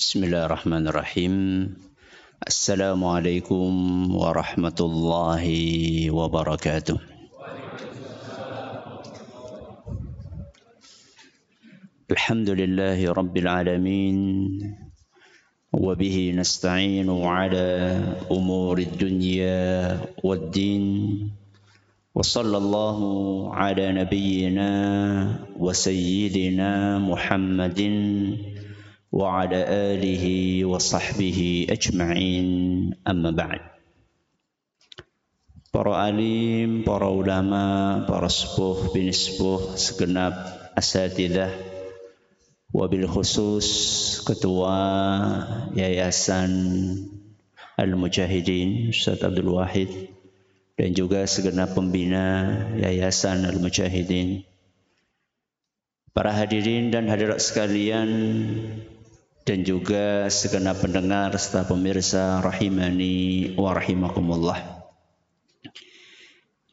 Bismillahirrahmanirrahim. Assalamualaikum warahmatullahi wabarakatuh. Alhamdulillahi rabbil alamin. Wa bihi nasta'inu ala umuri dunya waddin. Wa sallallahu ala nabiyyina wa sayyidina Muhammadin wa ala alihi wa sahbihi ajma'in, amma ba'd. Para alim, para ulama, para sepuh bin sepuh, segenap asatidzah, wabil khusus ketua Yayasan Al-Mujahidin Ustaz Abdul Wahid, dan juga segenap pembina Yayasan Al-Mujahidin, para hadirin dan hadirat sekalian, dan juga segenap pendengar serta pemirsa rahimani wa rahimakumullah.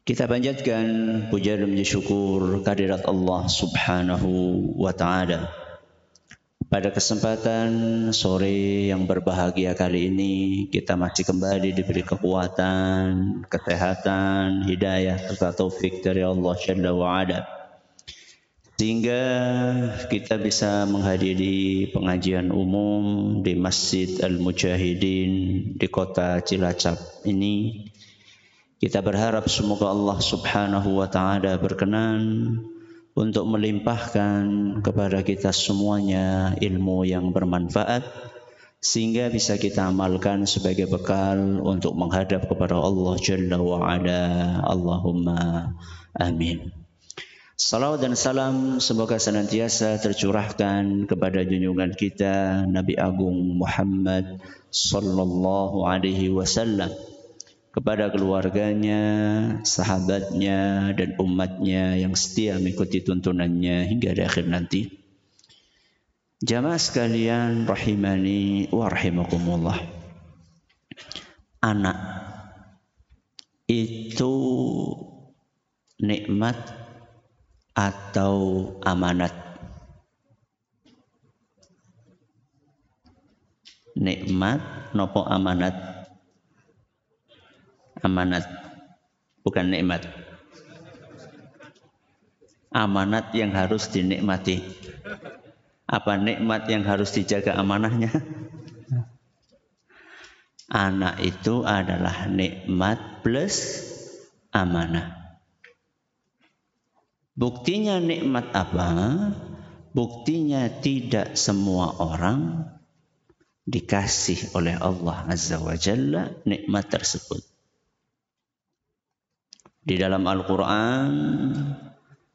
Kita panjatkan puja dan puji syukur kehadirat Allah Subhanahu wa taala. Pada kesempatan sore yang berbahagia kali ini, kita masih kembali diberi kekuatan, kesehatan, hidayah serta taufik dari Allah Jalla wa Ala, sehingga kita bisa menghadiri pengajian umum di Masjid Al-Mujahidin di kota Cilacap ini. Kita berharap semoga Allah Subhanahu wa taala berkenan untuk melimpahkan kepada kita semuanya ilmu yang bermanfaat, sehingga bisa kita amalkan sebagai bekal untuk menghadap kepada Allah Jalla wa Ala. Allahumma amin. Salawat dan salam semoga senantiasa tercurahkan kepada junjungan kita Nabi Agung Muhammad sallallahu alaihi wasallam, kepada keluarganya, sahabatnya, dan umatnya yang setia mengikuti tuntunannya hingga di akhir nanti. Jamaah sekalian rahimani wa rahimakumullah. Anak itu nikmat atau amanat? Nikmat nopo amanat? Amanat, bukan nikmat. Amanat yang harus dinikmati. Apa nikmat yang harus dijaga amanahnya? Anak itu adalah nikmat plus amanah. Buktinya nikmat apa? Buktinya tidak semua orang dikasih oleh Allah Azza wa Jalla nikmat tersebut. Di dalam Al-Quran,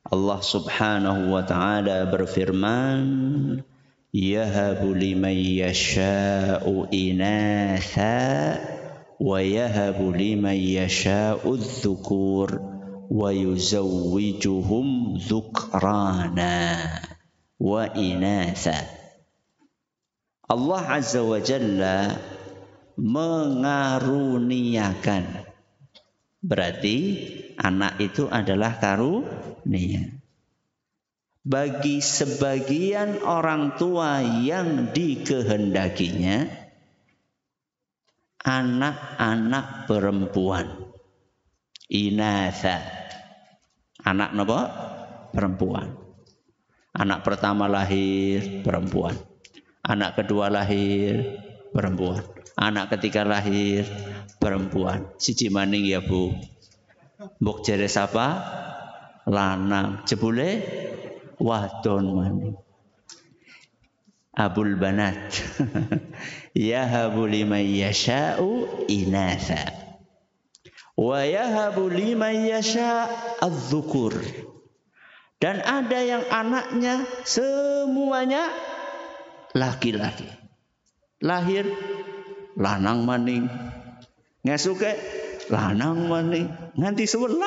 Allah Subhanahu wa ta'ala berfirman, yahabu liman yasha'u inatha wa yahabu liman yasha'u dhukur wa yuzawwijuhum dhukrana wa inatha. Allah Azza wa Jalla mengaruniakan. Berarti anak itu adalah karunia. Bagi sebagian orang tua yang dikehendakinya, anak-anak perempuan. Inatha. Anak apa? Perempuan. Anak pertama lahir perempuan. Anak kedua lahir perempuan. Anak ketiga lahir perempuan. Siji maning ya Bu. Mbok jere sapa? Lanang. Jebule wadon maning. Abul banat. Yahabu liman yasha'u inatha. Wa yahabu liman yasha' adz-dzukur. Dan ada yang anaknya semuanya laki-laki. Lahir lanang maning. Ngasuke lanang maning. Nganti 11.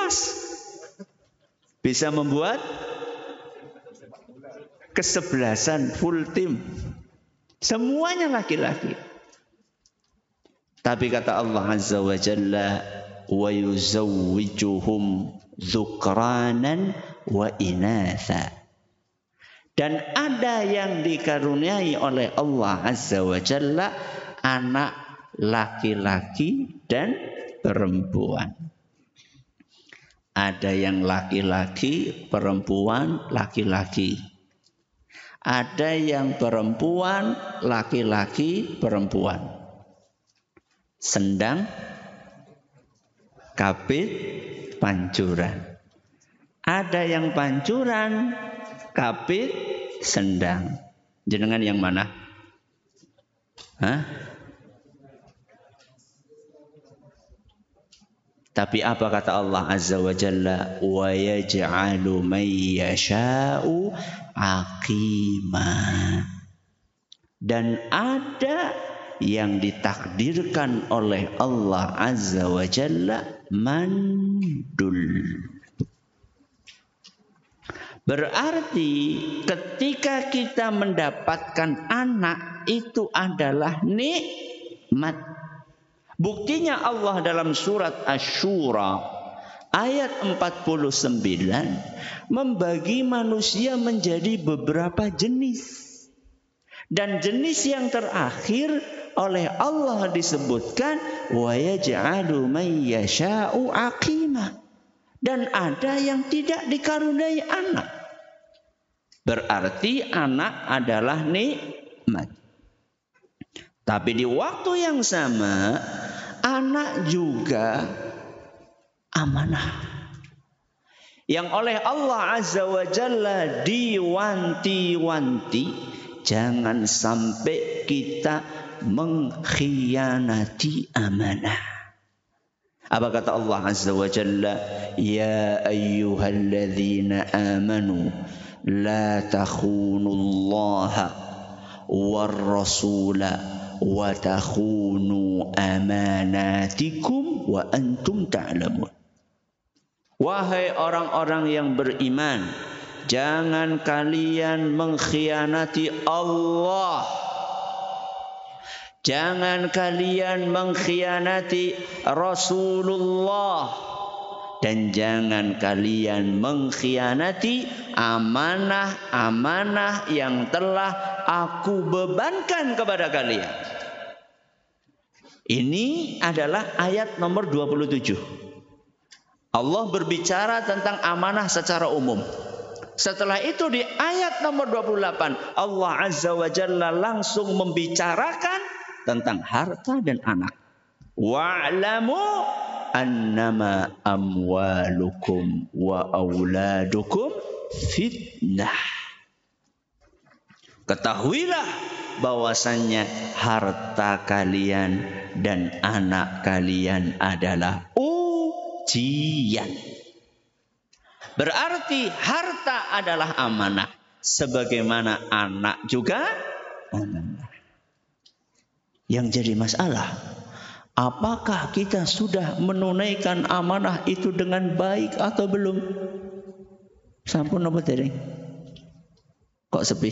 Bisa membuat kesebelasan full tim. Semuanya laki-laki. Tapi kata Allah Azza wa Jalla, wa yuzawwijuhum dzukranan wa inatha. Dan ada yang dikaruniai oleh Allah Azza wa Jalla anak laki-laki dan perempuan. Ada yang laki-laki, perempuan, laki-laki. Ada yang perempuan, laki-laki, perempuan. Sendang, kapit, pancuran. Ada yang pancuran, kapit, sendang. Jenengan yang mana? Hah? Tapi apa kata Allah Azza wa Jalla? Wa yaj'alu man yasha'u aqima. Dan ada yang ditakdirkan oleh Allah Azza wa Jalla mandul. Berarti ketika kita mendapatkan anak itu adalah nikmat. Buktinya Allah dalam surat Asy-Syura ayat 49 membagi manusia menjadi beberapa jenis. Dan jenis yang terakhir oleh Allah disebutkan wa yaj'alu man yasha'u aqima. Dan ada yang tidak dikaruniai anak. Berarti anak adalah nikmat. Tapi di waktu yang sama, anak juga amanah. Yang oleh Allah Azza wa Jalla diwanti-wanti, jangan sampai kita mengkhianati amanah. Apa kata Allah Azza wa Jalla? Ya ayyuhalladzina amanu la takhunullaha war rasula wa takhunu amanatikum wa antum ta'lamun. Wahai orang-orang yang beriman, jangan kalian mengkhianati Allah. Jangan kalian mengkhianati Rasulullah. Dan jangan kalian mengkhianati amanah-amanah yang telah aku bebankan kepada kalian. Ini adalah ayat nomor 27. Allah berbicara tentang amanah secara umum. Setelah itu di ayat nomor 28 Allah Azza wa Jalla langsung membicarakan tentang harta dan anak. Wa'lamu annama amwalukum wa auladukum fitnah. Ketahuilah bahwasannya harta kalian dan anak kalian adalah ujian. Berarti harta adalah amanah, sebagaimana anak juga amanah. Yang jadi masalah, apakah kita sudah menunaikan amanah itu dengan baik atau belum? Sampun apa dereng? Kok sepi?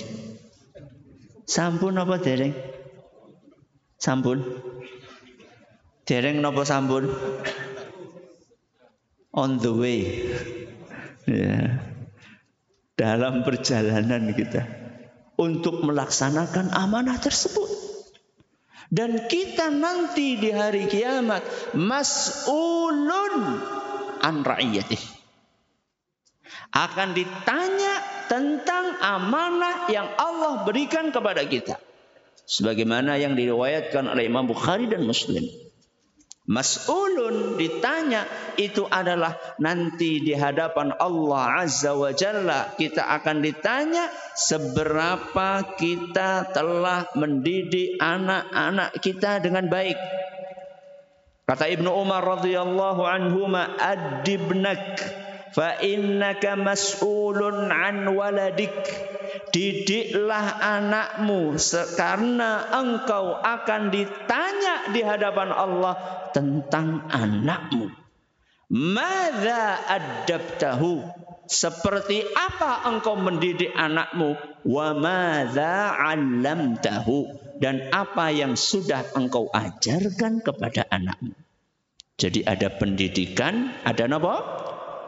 Sampun apa dereng? Sampun. Dereng napa sampun? On the way. Ya. Dalam perjalanan kita untuk melaksanakan amanah tersebut. Dan kita nanti di hari kiamat mas'ulun an ra'iyatih. Akan ditanya tentang amanah yang Allah berikan kepada kita. Sebagaimana yang diriwayatkan oleh Imam Bukhari dan Muslim. Mas'ulun ditanya itu adalah nanti di hadapan Allah Azza wa Jalla. Kita akan ditanya seberapa kita telah mendidik anak-anak kita dengan baik. Kata Ibnu Umar radhiyallahu anhuma, adibnak fa innaka mas'ulun an waladik. Didiklah anakmu karena engkau akan ditanya di hadapan Allah tentang anakmu. Madza adabtahu? Seperti apa engkau mendidik anakmu? Wa madza 'allamtahu? Dan apa yang sudah engkau ajarkan kepada anakmu? Jadi ada pendidikan, ada apa?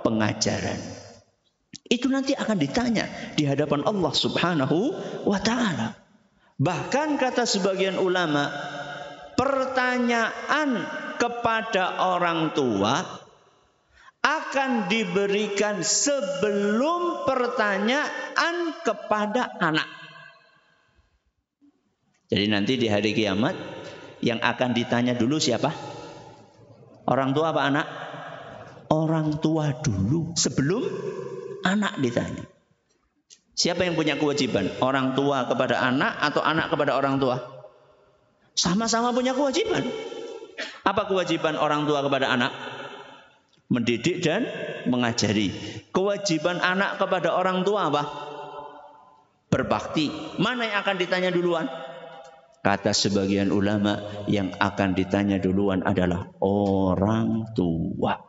Pengajaran. Itu nanti akan ditanya di hadapan Allah Subhanahu wa ta'ala. Bahkan kata sebagian ulama, pertanyaan kepada orang tua akan diberikan sebelum pertanyaan kepada anak. Jadi nanti di hari kiamat yang akan ditanya dulu siapa? Orang tua apa anak? Orang tua dulu sebelum anak ditanya. Siapa yang punya kewajiban? Orang tua kepada anak atau anak kepada orang tua? Sama-sama punya kewajiban. Apa kewajiban orang tua kepada anak? Mendidik dan mengajari. Kewajiban anak kepada orang tua apa? Berbakti. Mana yang akan ditanya duluan? Kata sebagian ulama, yang akan ditanya duluan adalah orang tua.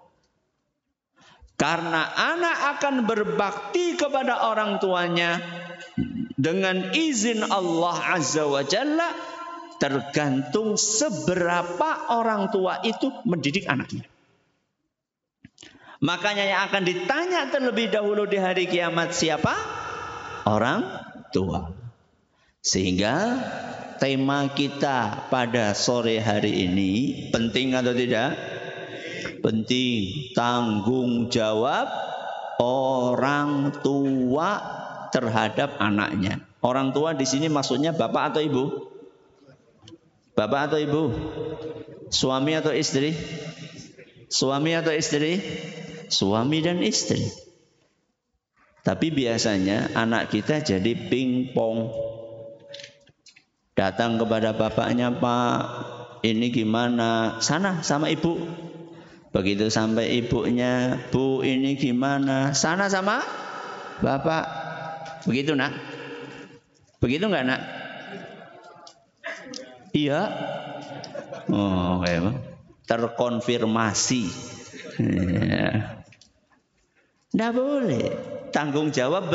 Karena anak akan berbakti kepada orang tuanya dengan izin Allah Azza wa Jalla, tergantung seberapa orang tua itu mendidik anaknya. Makanya yang akan ditanya terlebih dahulu di hari kiamat siapa? Orang tua. Sehingga tema kita pada sore hari ini penting atau tidak? Penting. Tanggung jawab orang tua terhadap anaknya. Orang tua di sini maksudnya bapak atau ibu? Bapak atau ibu? Suami atau istri? Suami atau istri? Suami dan istri. Tapi biasanya anak kita jadi pingpong. Datang kepada bapaknya, Pak, ini gimana? Sana sama ibu. Begitu sampai ibunya, Bu, ini gimana? Sana sama bapak. Begitu nak? Begitu enggak nak? Iya. Oh, terkonfirmasi. Tidak boleh. Tanggung jawab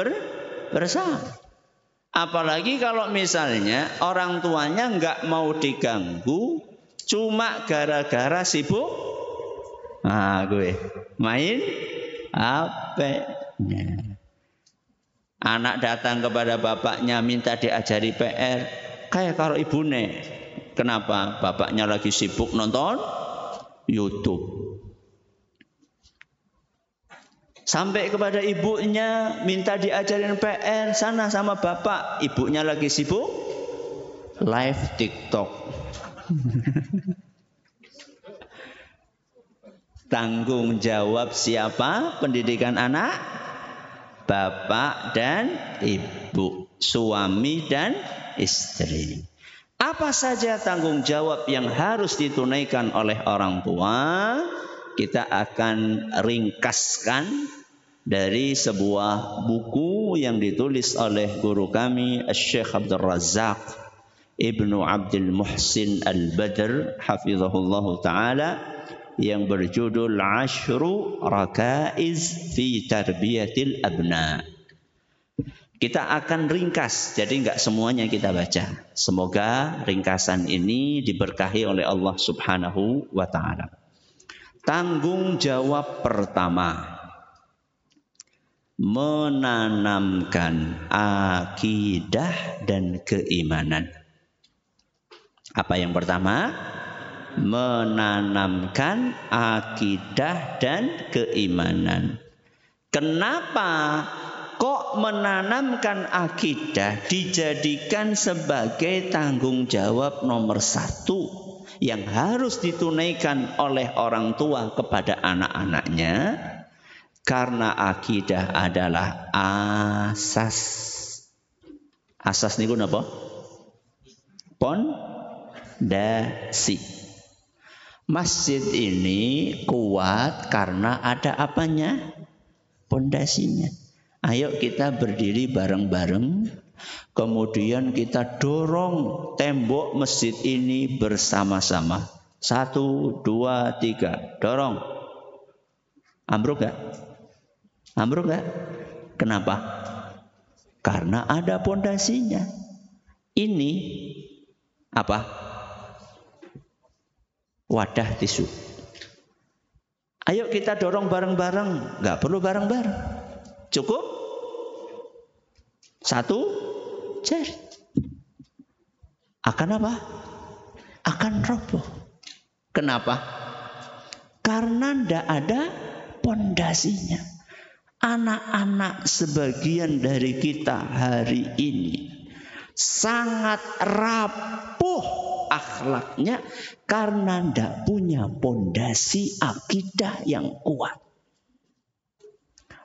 bersama. Apalagi kalau misalnya orang tuanya nggak mau diganggu, cuma gara-gara sibuk, gue main HP-nya. Anak datang kepada bapaknya minta diajari PR, kayak kalau ibune. Kenapa? Bapaknya lagi sibuk nonton YouTube. Sampai kepada ibunya minta diajarin PR, sana sama bapak. Ibunya lagi sibuk live TikTok. Tanggung jawab siapa pendidikan anak? Bapak dan ibu, suami dan istri. Apa saja tanggung jawab yang harus ditunaikan oleh orang tua? Kita akan ringkaskan dari sebuah buku yang ditulis oleh guru kami Syekh Abdul Razak Ibnu Abdul Muhsin Al-Badr hafizahullah ta'ala, yang berjudul Ashru Rakaiz fi Tarbiyatil Abna. Kita akan ringkas, jadi enggak semuanya kita baca. Semoga ringkasan ini diberkahi oleh Allah Subhanahu wa ta'ala. Tanggung jawab pertama, menanamkan akidah dan keimanan. Apa yang pertama? Menanamkan akidah dan keimanan. Kenapa kok menanamkan akidah dijadikan sebagai tanggung jawab nomor satu yang harus ditunaikan oleh orang tua kepada anak-anaknya? Karena akidah adalah asas. Asas niku napa? Pondasi. Masjid ini kuat karena ada apanya? Pondasinya. Ayo kita berdiri bareng-bareng, kemudian kita dorong tembok masjid ini bersama-sama. 1, 2, 3, dorong. Ambruk gak? Ambruk gak? Kenapa? Karena ada pondasinya. Ini apa? Wadah tisu. Ayo kita dorong bareng-bareng. Gak perlu bareng-bareng. Cukup 1 jari. Akan apa? Akan roboh. Kenapa? Karena tidak ada pondasinya. Anak-anak sebagian dari kita hari ini sangat rapuh akhlaknya karena tidak punya pondasi akidah yang kuat.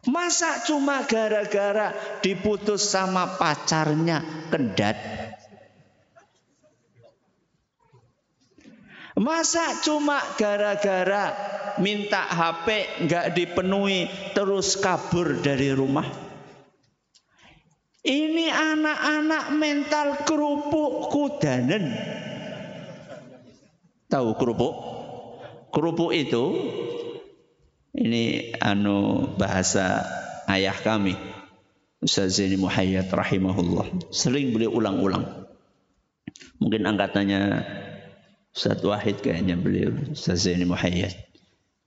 Masa cuma gara-gara diputus sama pacarnya kendat? Masa cuma gara-gara minta HP nggak dipenuhi terus kabur dari rumah? Ini anak-anak mental kerupuk kudanen. Tahu kerupuk? Kerupuk itu ini bahasa ayah kami, Ustaz Zaini Muhayyad rahimahullah. Sering beliau ulang-ulang. Mungkin angkatannya Ustaz Wahid kayaknya beliau, Ustaz Zaini Muhayyad.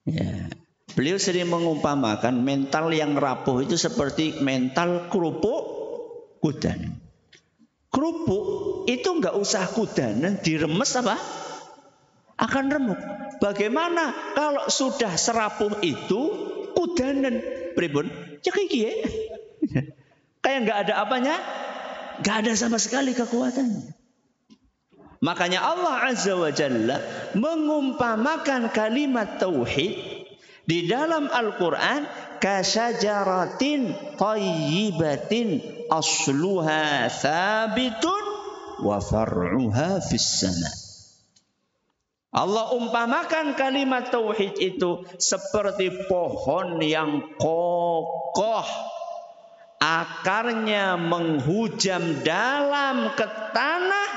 Ya. Beliau sering mengumpamakan mental yang rapuh itu seperti mental kerupuk kudanan. Kerupuk itu nggak usah kudanan, diremes apa? Akan remuk. Bagaimana kalau sudah serapuh itu kudanan? Pripun? Ya kayak gini. Kayak nggak ada apanya, nggak ada sama sekali kekuatannya. Makanya Allah Azza wa Jalla mengumpamakan kalimat tauhid di dalam Al-Quran kasyajaratin thayyibatin asluha thabitun wa far'uha fis sama. Allah umpamakan kalimat tauhid itu seperti pohon yang kokoh, akarnya menghujam dalam ke tanah,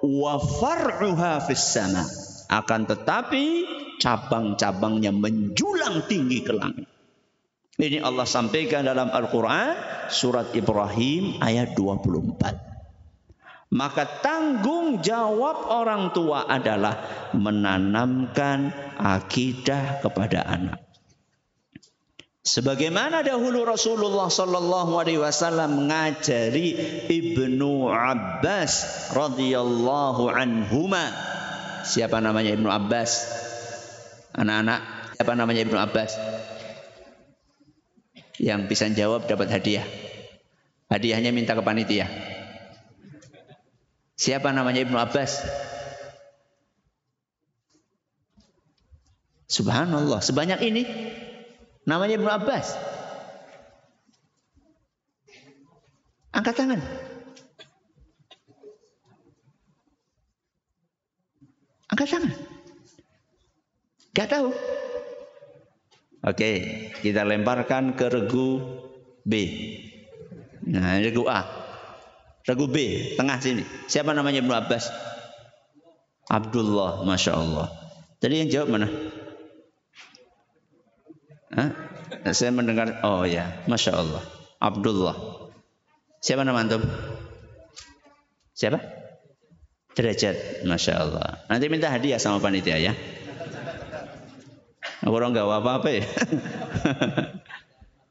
wa far'uha fis sama. Akan tetapi cabang-cabangnya menjulang tinggi ke langit. Ini Allah sampaikan dalam Al-Quran surat Ibrahim ayat 24. Maka tanggung jawab orang tua adalah menanamkan akidah kepada anak. Sebagaimana dahulu Rasulullah sallallahu alaihi wasallam mengajari Ibnu Abbas radhiyallahu anhuma. Siapa namanya Ibnu Abbas? Anak-anak, siapa namanya Ibnu Abbas? Yang bisa jawab dapat hadiah. Hadiahnya minta ke panitia. Siapa namanya Ibnu Abbas? Subhanallah, sebanyak ini namanya Ibnu Abbas. Angkat tangan. Angkat tangan. Gak tahu? Oke, kita lemparkan ke regu B. Nah, regu A. Regu B, tengah sini. Siapa namanya Ibnu Abbas? Abdullah, Masya Allah. Tadi yang jawab mana? Hah? Saya mendengar, oh ya, Masya Allah. Abdullah. Siapa nama antum? Siapa? Derajat, Masya Allah. Nanti minta hadiah sama panitia ya. Orang gak apa-apa ya.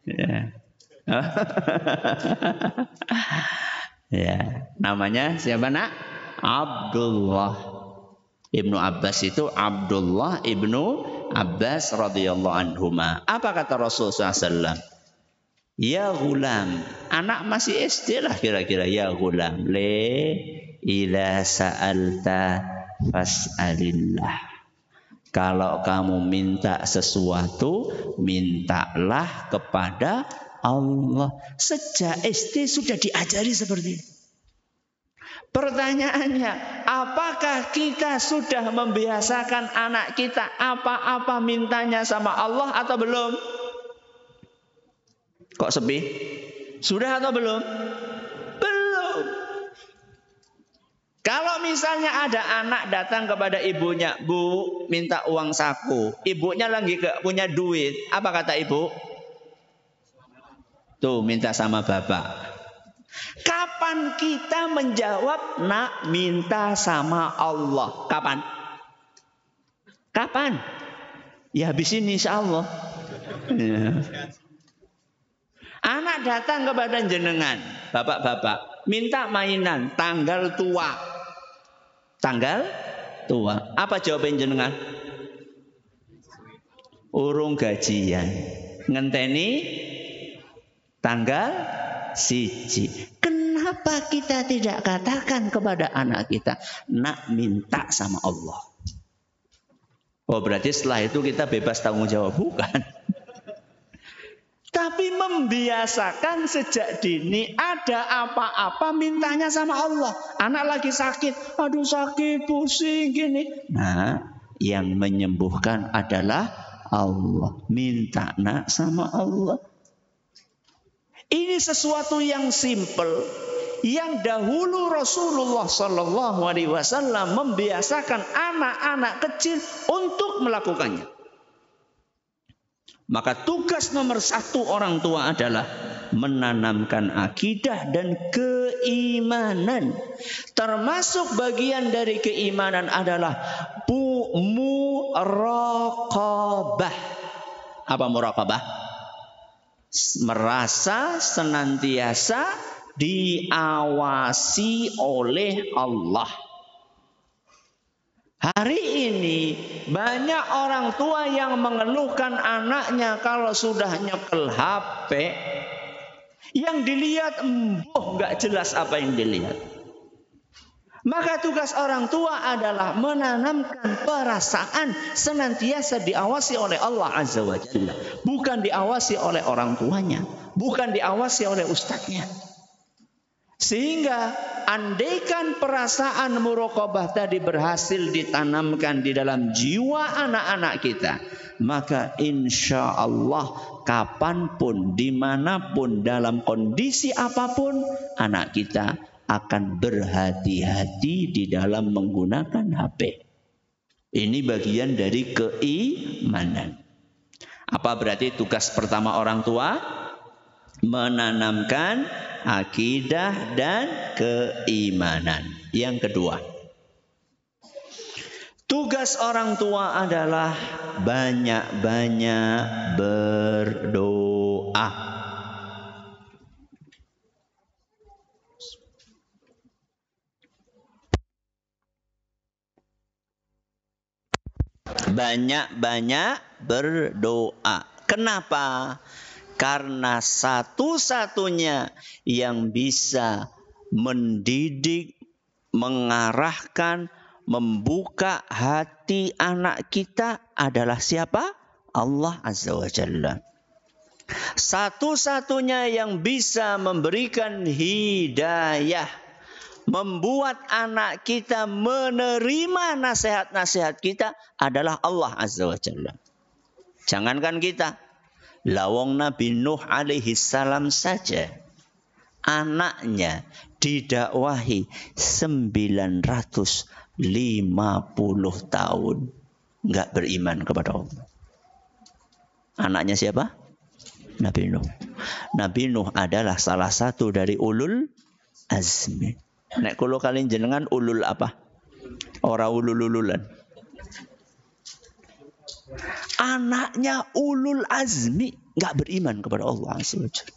Ya. Ya, namanya siapa nak? Abdullah. Ibnu Abbas itu Abdullah Ibnu Abbas radhiyallahu anhuma. Apa kata Rasulullah SAW? Ya gulam, anak masih SD lah kira-kira. Ya gulam, ila sa'alta fas'alillah. Kalau kamu minta sesuatu, mintalah kepada Allah. Sejak SD sudah diajari seperti itu. Pertanyaannya, apakah kita sudah membiasakan anak kita apa-apa mintanya sama Allah atau belum? Kok sepi? Sudah atau belum? Belum. Kalau misalnya ada anak datang kepada ibunya, Bu, minta uang saku. Ibunya lagi gak punya duit. Apa kata ibu? Tuh, minta sama bapak. Kapan kita menjawab, nak minta sama Allah? Kapan? Kapan? Ya habis ini insya Allah. Ya. Anak datang kepada jenengan, bapak-bapak, minta mainan tanggal tua. Tanggal tua. Apa jawaban jenengan? Urung gajian. Ngenteni tanggal siji. Kenapa kita tidak katakan kepada anak kita, nak minta sama Allah? Oh, berarti setelah itu kita bebas tanggung jawab? Bukan. Tapi membiasakan sejak dini, ada apa-apa mintanya sama Allah. Anak lagi sakit, aduh sakit, pusing gini. Nah, yang menyembuhkan adalah Allah. Minta nak sama Allah. Ini sesuatu yang simple, yang dahulu Rasulullah Sallallahu Alaihi Wasallam membiasakan anak-anak kecil untuk melakukannya. Maka tugas nomor 1 orang tua adalah menanamkan akidah dan keimanan. Termasuk bagian dari keimanan adalah muraqabah. Apa muraqabah? Merasa senantiasa diawasi oleh Allah. Hari ini banyak orang tua yang mengeluhkan anaknya kalau sudah nyekel HP, yang dilihat nggak jelas apa yang dilihat. Maka tugas orang tua adalah menanamkan perasaan senantiasa diawasi oleh Allah Azza wa Jalla, bukan diawasi oleh orang tuanya, bukan diawasi oleh ustadznya. Sehingga andaikan perasaan muraqabah tadi berhasil ditanamkan di dalam jiwa anak-anak kita, maka insya Allah kapanpun, dimanapun, dalam kondisi apapun, anak kita akan berhati-hati di dalam menggunakan HP. Ini bagian dari keimanan. Apa berarti tugas pertama orang tua? Menanamkan akidah dan keimanan. Yang kedua, tugas orang tua adalah banyak-banyak berdoa. Banyak-banyak berdoa. Kenapa? Karena satu-satunya yang bisa mendidik, mengarahkan, membuka hati anak kita adalah siapa? Allah Azza wa Jalla. Satu-satunya yang bisa memberikan hidayah, membuat anak kita menerima nasihat-nasihat kita adalah Allah Azza wa Jalla. Jangankan kita. Lawang Nabi Nuh alaihi salam saja anaknya didakwahi 950 tahun enggak beriman kepada Allah. Anaknya siapa? Nabi Nuh. Nabi Nuh adalah salah satu dari ulul azmi. Nek kulo kalian jenengan ulul apa? Ora ulul-ululan. Anaknya ulul azmi nggak beriman kepada Allah Azza wa Jalla.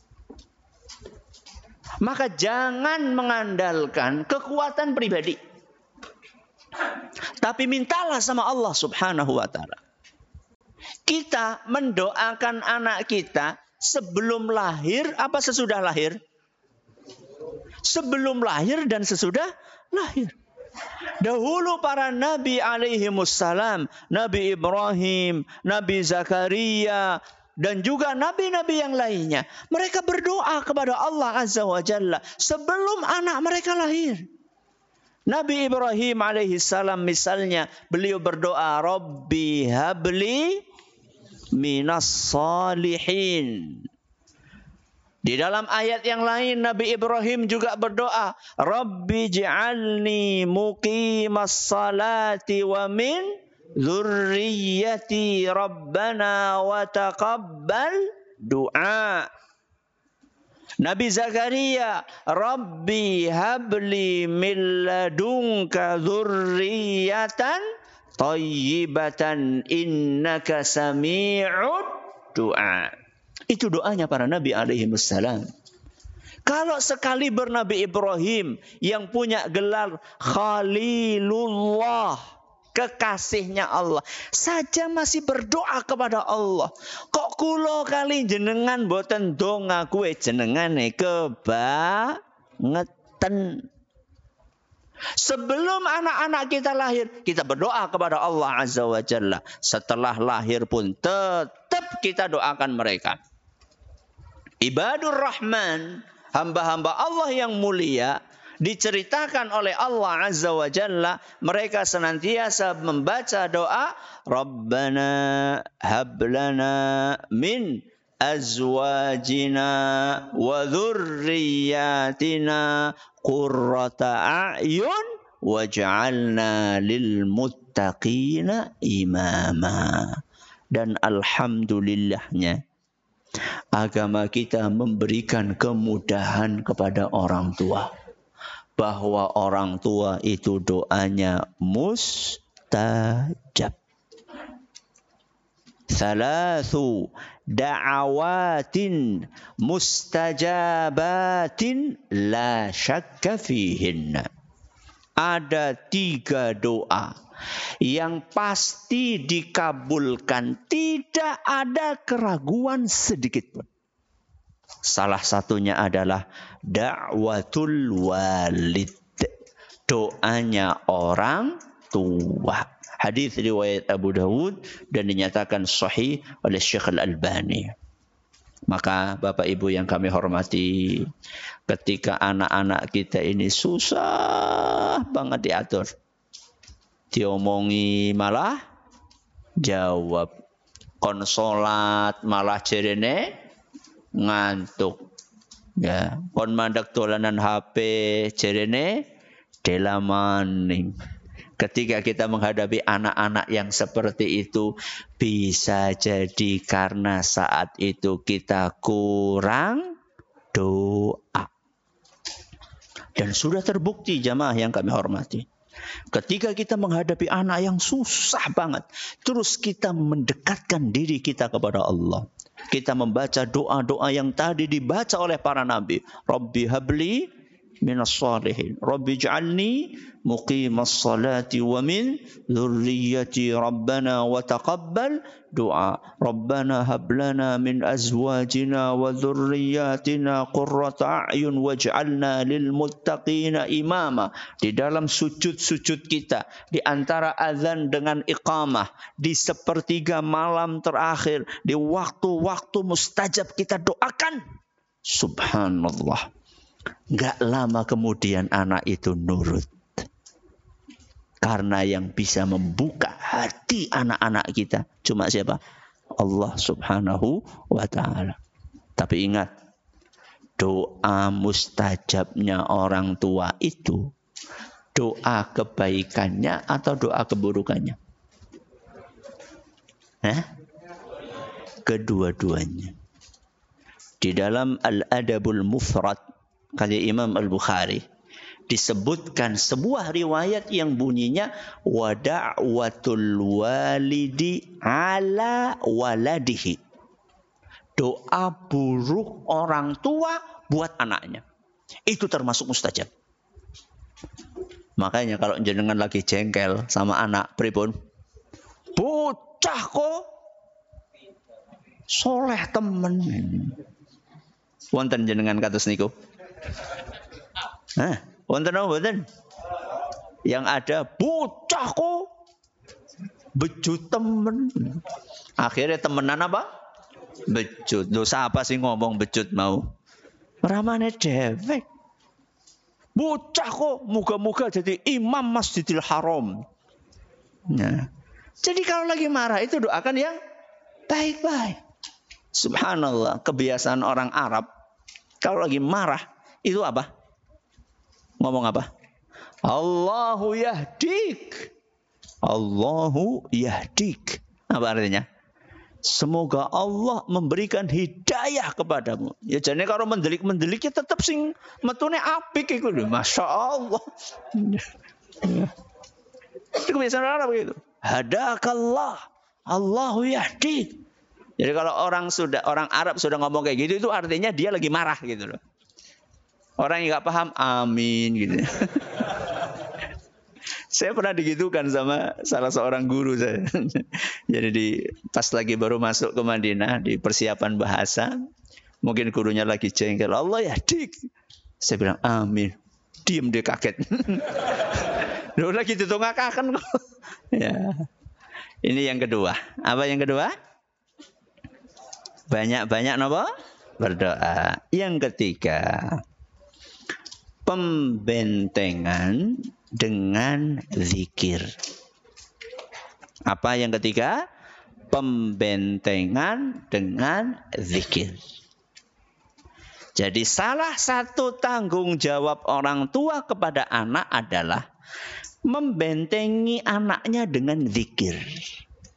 Maka jangan mengandalkan kekuatan pribadi, tapi mintalah sama Allah Subhanahu wa Ta'ala. Kita mendoakan anak kita sebelum lahir apa sesudah lahir? Sebelum lahir dan sesudah lahir. Dahulu para nabi alaihimussalam, Nabi Ibrahim, Nabi Zakaria, dan juga nabi-nabi yang lainnya, mereka berdoa kepada Allah Azza wa Jalla sebelum anak mereka lahir. Nabi Ibrahim alaihissalam misalnya, beliau berdoa, Rabbi habli minas salihin. Di dalam ayat yang lain Nabi Ibrahim juga berdoa, Rabbi ja'alni muqimas salati wa min dzurriyyati rabbana wa taqabbal du'a. Nabi Zakaria, Rabbi habli min ladunka dzurriyyatan thayyibatan innaka sami'ud du'a. Itu doanya para nabi alaihi wassalam. Kalau sekali bernabi Ibrahim yang punya gelar Khalilullah, kekasihnya Allah, saja masih berdoa kepada Allah. Kok kulo kali jenengan boten donga kue jenengane kebangetan. Sebelum anak-anak kita lahir, kita berdoa kepada Allah Azza wa Jalla. Setelah lahir pun tetap kita doakan mereka. Ibadur Rahman, hamba-hamba Allah yang mulia, diceritakan oleh Allah Azza wa Jalla, mereka senantiasa membaca doa, Rabbana hablana min azwajina wa dhurriyyatina qurrata a'yun waj'alna lil muttaqina imama. Dan alhamdulillahnya agama kita memberikan kemudahan kepada orang tua, bahwa orang tua itu doanya mustajab. Thalathu da'awatin mustajabatin la syakka fihinna. Ada 3 doa yang pasti dikabulkan, tidak ada keraguan sedikit pun. Salah satunya adalah da'watul walid, doanya orang tua. Hadis riwayat Abu Dawud dan dinyatakan sahih oleh Syekh Al-Albani. Maka Bapak Ibu yang kami hormati, ketika anak-anak kita ini susah banget diatur, diomongi malah jawab, konsolat malah jerene ngantuk, ya, kon mandak dolanan HP jerene delamaning. Ketika kita menghadapi anak-anak yang seperti itu, bisa jadi karena saat itu kita kurang doa. Dan sudah terbukti jamaah yang kami hormati, ketika kita menghadapi anak yang susah banget, terus kita mendekatkan diri kita kepada Allah, kita membaca doa-doa yang tadi dibaca oleh para nabi. Rabbi habli minas salihin, Rabbi ij'alni muqimas salati wa min dzurriyyati rabbana wa taqabbal du'a, Rabbana hab lana min azwajina wa dzurriyyatina qurrata a'yun waj'alna lil muttaqina imama. Di dalam sujud-sujud kita, di antara azan dengan iqamah, di sepertiga malam terakhir, di waktu-waktu mustajab kita doakan. Subhanallah. Gak lama kemudian anak itu nurut. Karena yang bisa membuka hati anak-anak kita cuma siapa? Allah Subhanahu wa ta'ala. Tapi ingat, doa mustajabnya orang tua itu doa kebaikannya atau doa keburukannya? Kedua-duanya. Di dalam Al-Adabul Mufrad kali Imam Al-Bukhari disebutkan sebuah riwayat yang bunyinya wa da'watul walidi ala waladihi. Doa buruk orang tua buat anaknya. Itu termasuk mustajab. Makanya kalau jenengan lagi jengkel sama anak, pripun? Bocah kok soleh temen. Wonten jenengan kados niku? Wonten apa mboten? Yang ada bocah kok bejut temen. Akhirnya temenan apa? Bejut. Dosa apa sih ngomong bejut mau? Ramane dewek. Bocah kok muga-muga jadi imam Masjidil Haram. Nah, jadi kalau lagi marah itu doakan yang baik-baik. Subhanallah, kebiasaan orang Arab kalau lagi marah itu apa? Ngomong apa? Allahu yahdik. Allahu yahdik. Apa artinya? Semoga Allah memberikan hidayah kepadamu. Ya jadi kalau mendelik-mendelik ya tetap sing metune apik iku lho. Masya Allah. Itu kebiasaan Arab gitu. Hadakallah. Allahu yahdik. Jadi kalau orang Arab sudah ngomong kayak gitu, itu artinya dia lagi marah gitu loh. Orang yang nggak paham, amin gitu. Saya pernah digitukan sama salah seorang guru saya. Jadi pas lagi baru masuk ke Madinah di persiapan bahasa, mungkin gurunya lagi jengkel, Allah ya dik. Saya bilang amin. Diem dia kaget. Lu lagi ditungakakan kok. Ya. Ini yang kedua. Apa yang kedua? Banyak-banyak apa? Berdoa. Yang ketiga, pembentengan dengan zikir. Apa yang ketiga? Pembentengan dengan zikir. Jadi salah satu tanggung jawab orang tua kepada anak adalah membentengi anaknya dengan zikir.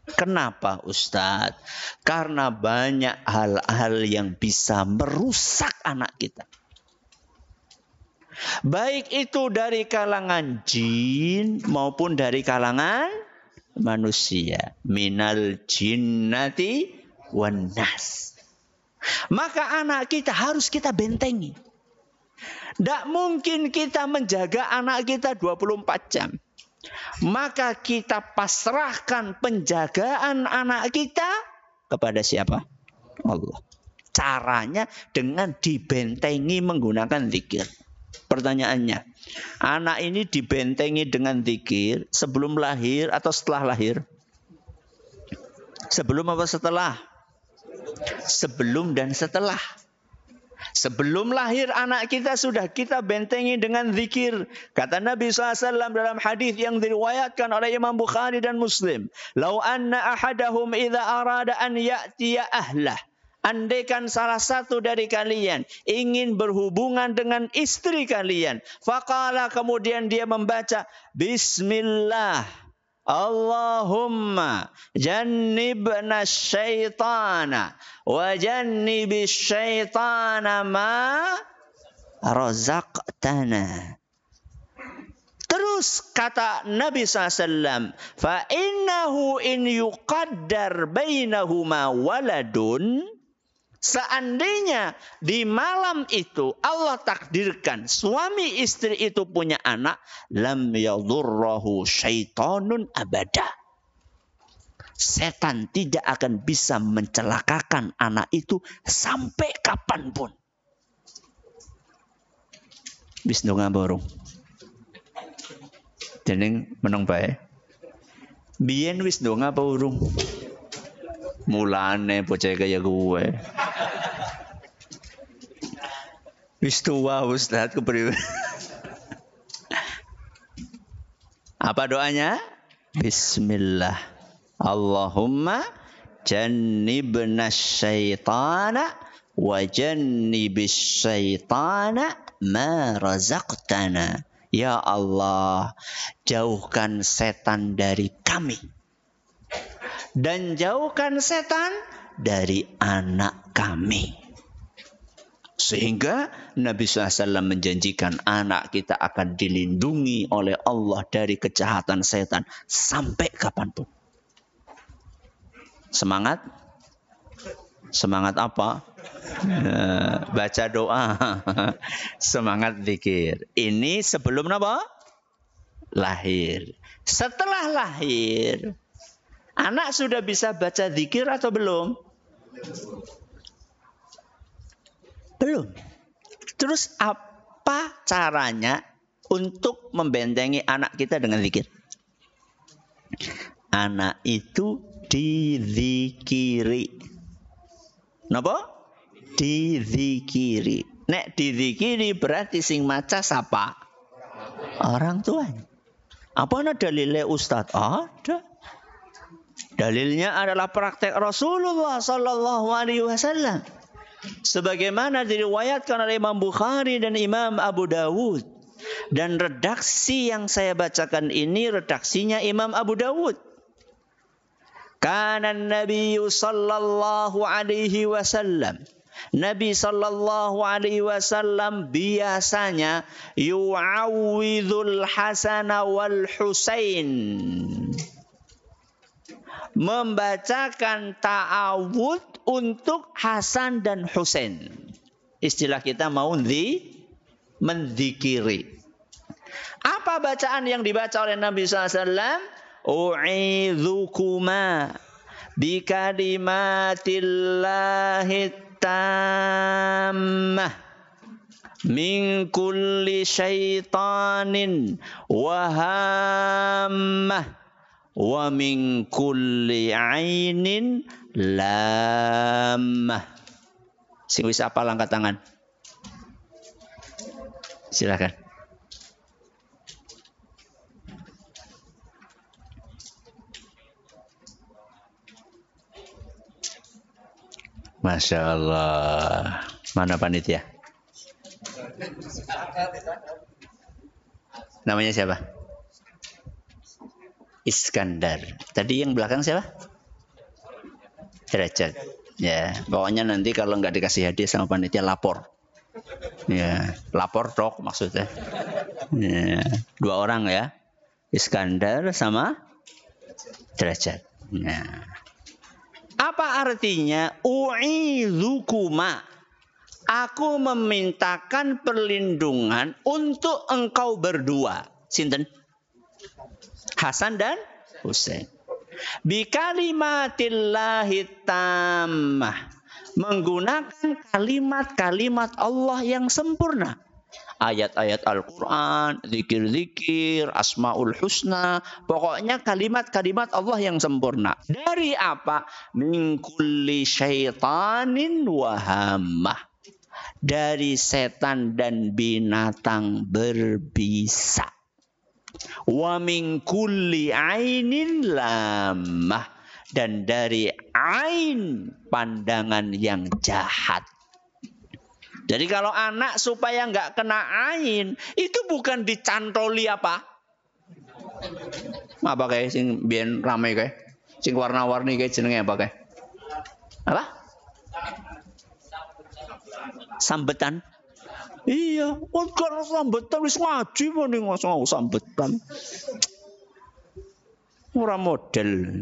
Kenapa Ustadz? Karena banyak hal-hal yang bisa merusak anak kita. Baik itu dari kalangan jin maupun dari kalangan manusia. Minal jinnati wan nas. Maka anak kita harus kita bentengi. Tidak mungkin kita menjaga anak kita 24 jam. Maka kita pasrahkan penjagaan anak kita kepada siapa? Allah. Caranya dengan dibentengi menggunakan zikir. Pertanyaannya, anak ini dibentengi dengan zikir sebelum lahir atau setelah lahir? Sebelum apa setelah? Sebelum dan setelah. Sebelum lahir anak kita sudah kita bentengi dengan zikir. Kata Nabi SAW dalam hadis yang diriwayatkan oleh Imam Bukhari dan Muslim. Lau anna ahadahum idza arada an ya'tiya ahlah. Andaikan salah satu dari kalian ingin berhubungan dengan istri kalian. Faqala, kemudian dia membaca Bismillah. Allahumma jannibna syaitana wa jannibis syaitana ma razaqtana. Terus kata Nabi SAW, fa innahu in yuqaddar bainahuma waladun. Seandainya di malam itu Allah takdirkan suami istri itu punya anak, lam yadurrahu syaitanun abada. Setan tidak akan bisa mencelakakan anak itu sampai kapanpun. Wis ndonga borong. Jeneng meneng bae. Biyen wis ndonga apa urung? Mulane bocah kaya gue. Wis tua Ustaz kepriwe. Apa doanya? Bismillah. Allahumma jannibna syaitana wa jannibis syaitana ma razaqtana. Ya Allah, jauhkan setan dari kami. Dan jauhkan setan dari anak kami. Sehingga Nabi SAW menjanjikan anak kita akan dilindungi oleh Allah dari kejahatan setan sampai kapanpun. Semangat? Semangat apa? Baca doa. Semangat zikir. Ini sebelum apa? Lahir. Setelah lahir, anak sudah bisa baca zikir atau belum? Belum. Terus apa caranya untuk membentengi anak kita dengan zikir? Anak itu dizikiri. Napa? Dizikiri. Nek dizikiri berarti sing maca sapa? Orang tuanya. Apa ana dalile Ustaz? Ada. Dalilnya adalah praktek Rasulullah sallallahu alaihi wasallam. Sebagaimana diriwayatkan oleh Imam Bukhari dan Imam Abu Dawud. Dan redaksi yang saya bacakan ini redaksinya Imam Abu Dawud. Kana Nabi sallallahu alaihi wasallam. Nabi sallallahu alaihi wasallam biasanya yu'awwidhul Hasan wal Husain. membacakan ta'awud untuk Hasan dan Husain. Istilah kita mau mendikiri. Apa bacaan yang dibaca oleh Nabi SAW? U'idhukuma bikalimatillahi tammah min kulli syaitanin wahammah wa min kulli ainin lammah. Sing wis apal angkat tangan. Silakan. Masya Allah. Mana panitia? Namanya siapa? Iskandar. Tadi yang belakang siapa? Derajat. Ya, pokoknya nanti kalau nggak dikasih hadiah sama panitia lapor. Ya, lapor dok maksudnya. Ya, 2 orang ya. Iskandar sama Derajat. Ya. Apa artinya? U'idhukuma. Aku memintakan perlindungan untuk engkau berdua. Sinten? Hasan dan Husain. Bikalimatillahi tammah. Menggunakan kalimat-kalimat Allah yang sempurna. Ayat-ayat Al-Quran, zikir-zikir, asma'ul husna. Pokoknya kalimat-kalimat Allah yang sempurna. Dari apa? Min kulli syaitanin wahammah. Dari setan dan binatang berbisa. Wa min kulli ainin lammah. Dan dari ain, pandangan yang jahat. Jadi kalau anak supaya nggak kena ain, itu bukan dicantoli apa? Apa kayak sing biyen rame kayak? Sing warna-warni kayak jenenge apa kayak? Apa? Sambetan. Iya, kalau sambetan wis ngaji mending ngosong sambetan. Ora model.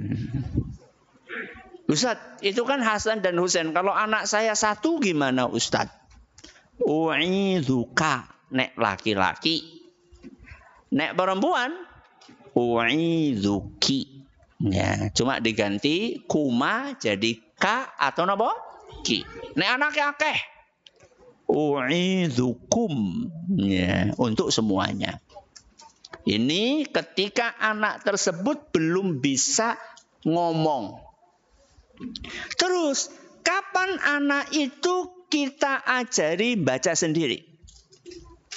Ustaz, itu kan Hasan dan Husain. Kalau anak saya 1 gimana Ustaz? U'idzuka, nek laki-laki. Nek perempuan, u'idzuki. Ya, cuma diganti kuma jadi ka atau napa? Ki. Nek anaknya akeh, u'idzukum. Ya, untuk semuanya. Ini ketika anak tersebut belum bisa ngomong. Terus, kapan anak itu kita ajari baca sendiri?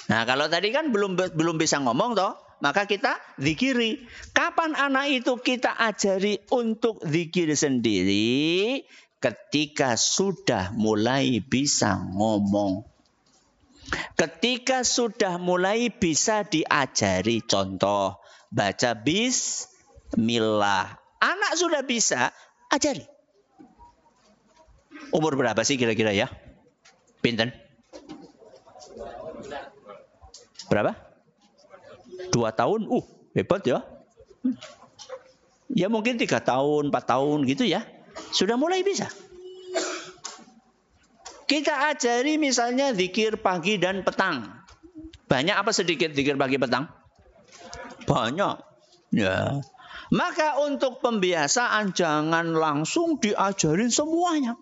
Nah, kalau tadi kan belum bisa ngomong toh, maka kita zikiri. Kapan anak itu kita ajari untuk zikir sendiri? Ketika sudah mulai bisa ngomong. Ketika sudah mulai bisa diajari, contoh baca bismillah. Anak sudah bisa, ajari. Umur berapa sih kira-kira ya? Pinten? Berapa? 2 tahun? Hebat ya. Ya mungkin 3 tahun, 4 tahun gitu ya. Sudah mulai bisa. Kita ajari misalnya zikir pagi dan petang. Banyak apa sedikit zikir pagi petang? Banyak. Ya. Maka untuk pembiasaan jangan langsung diajarin semuanya.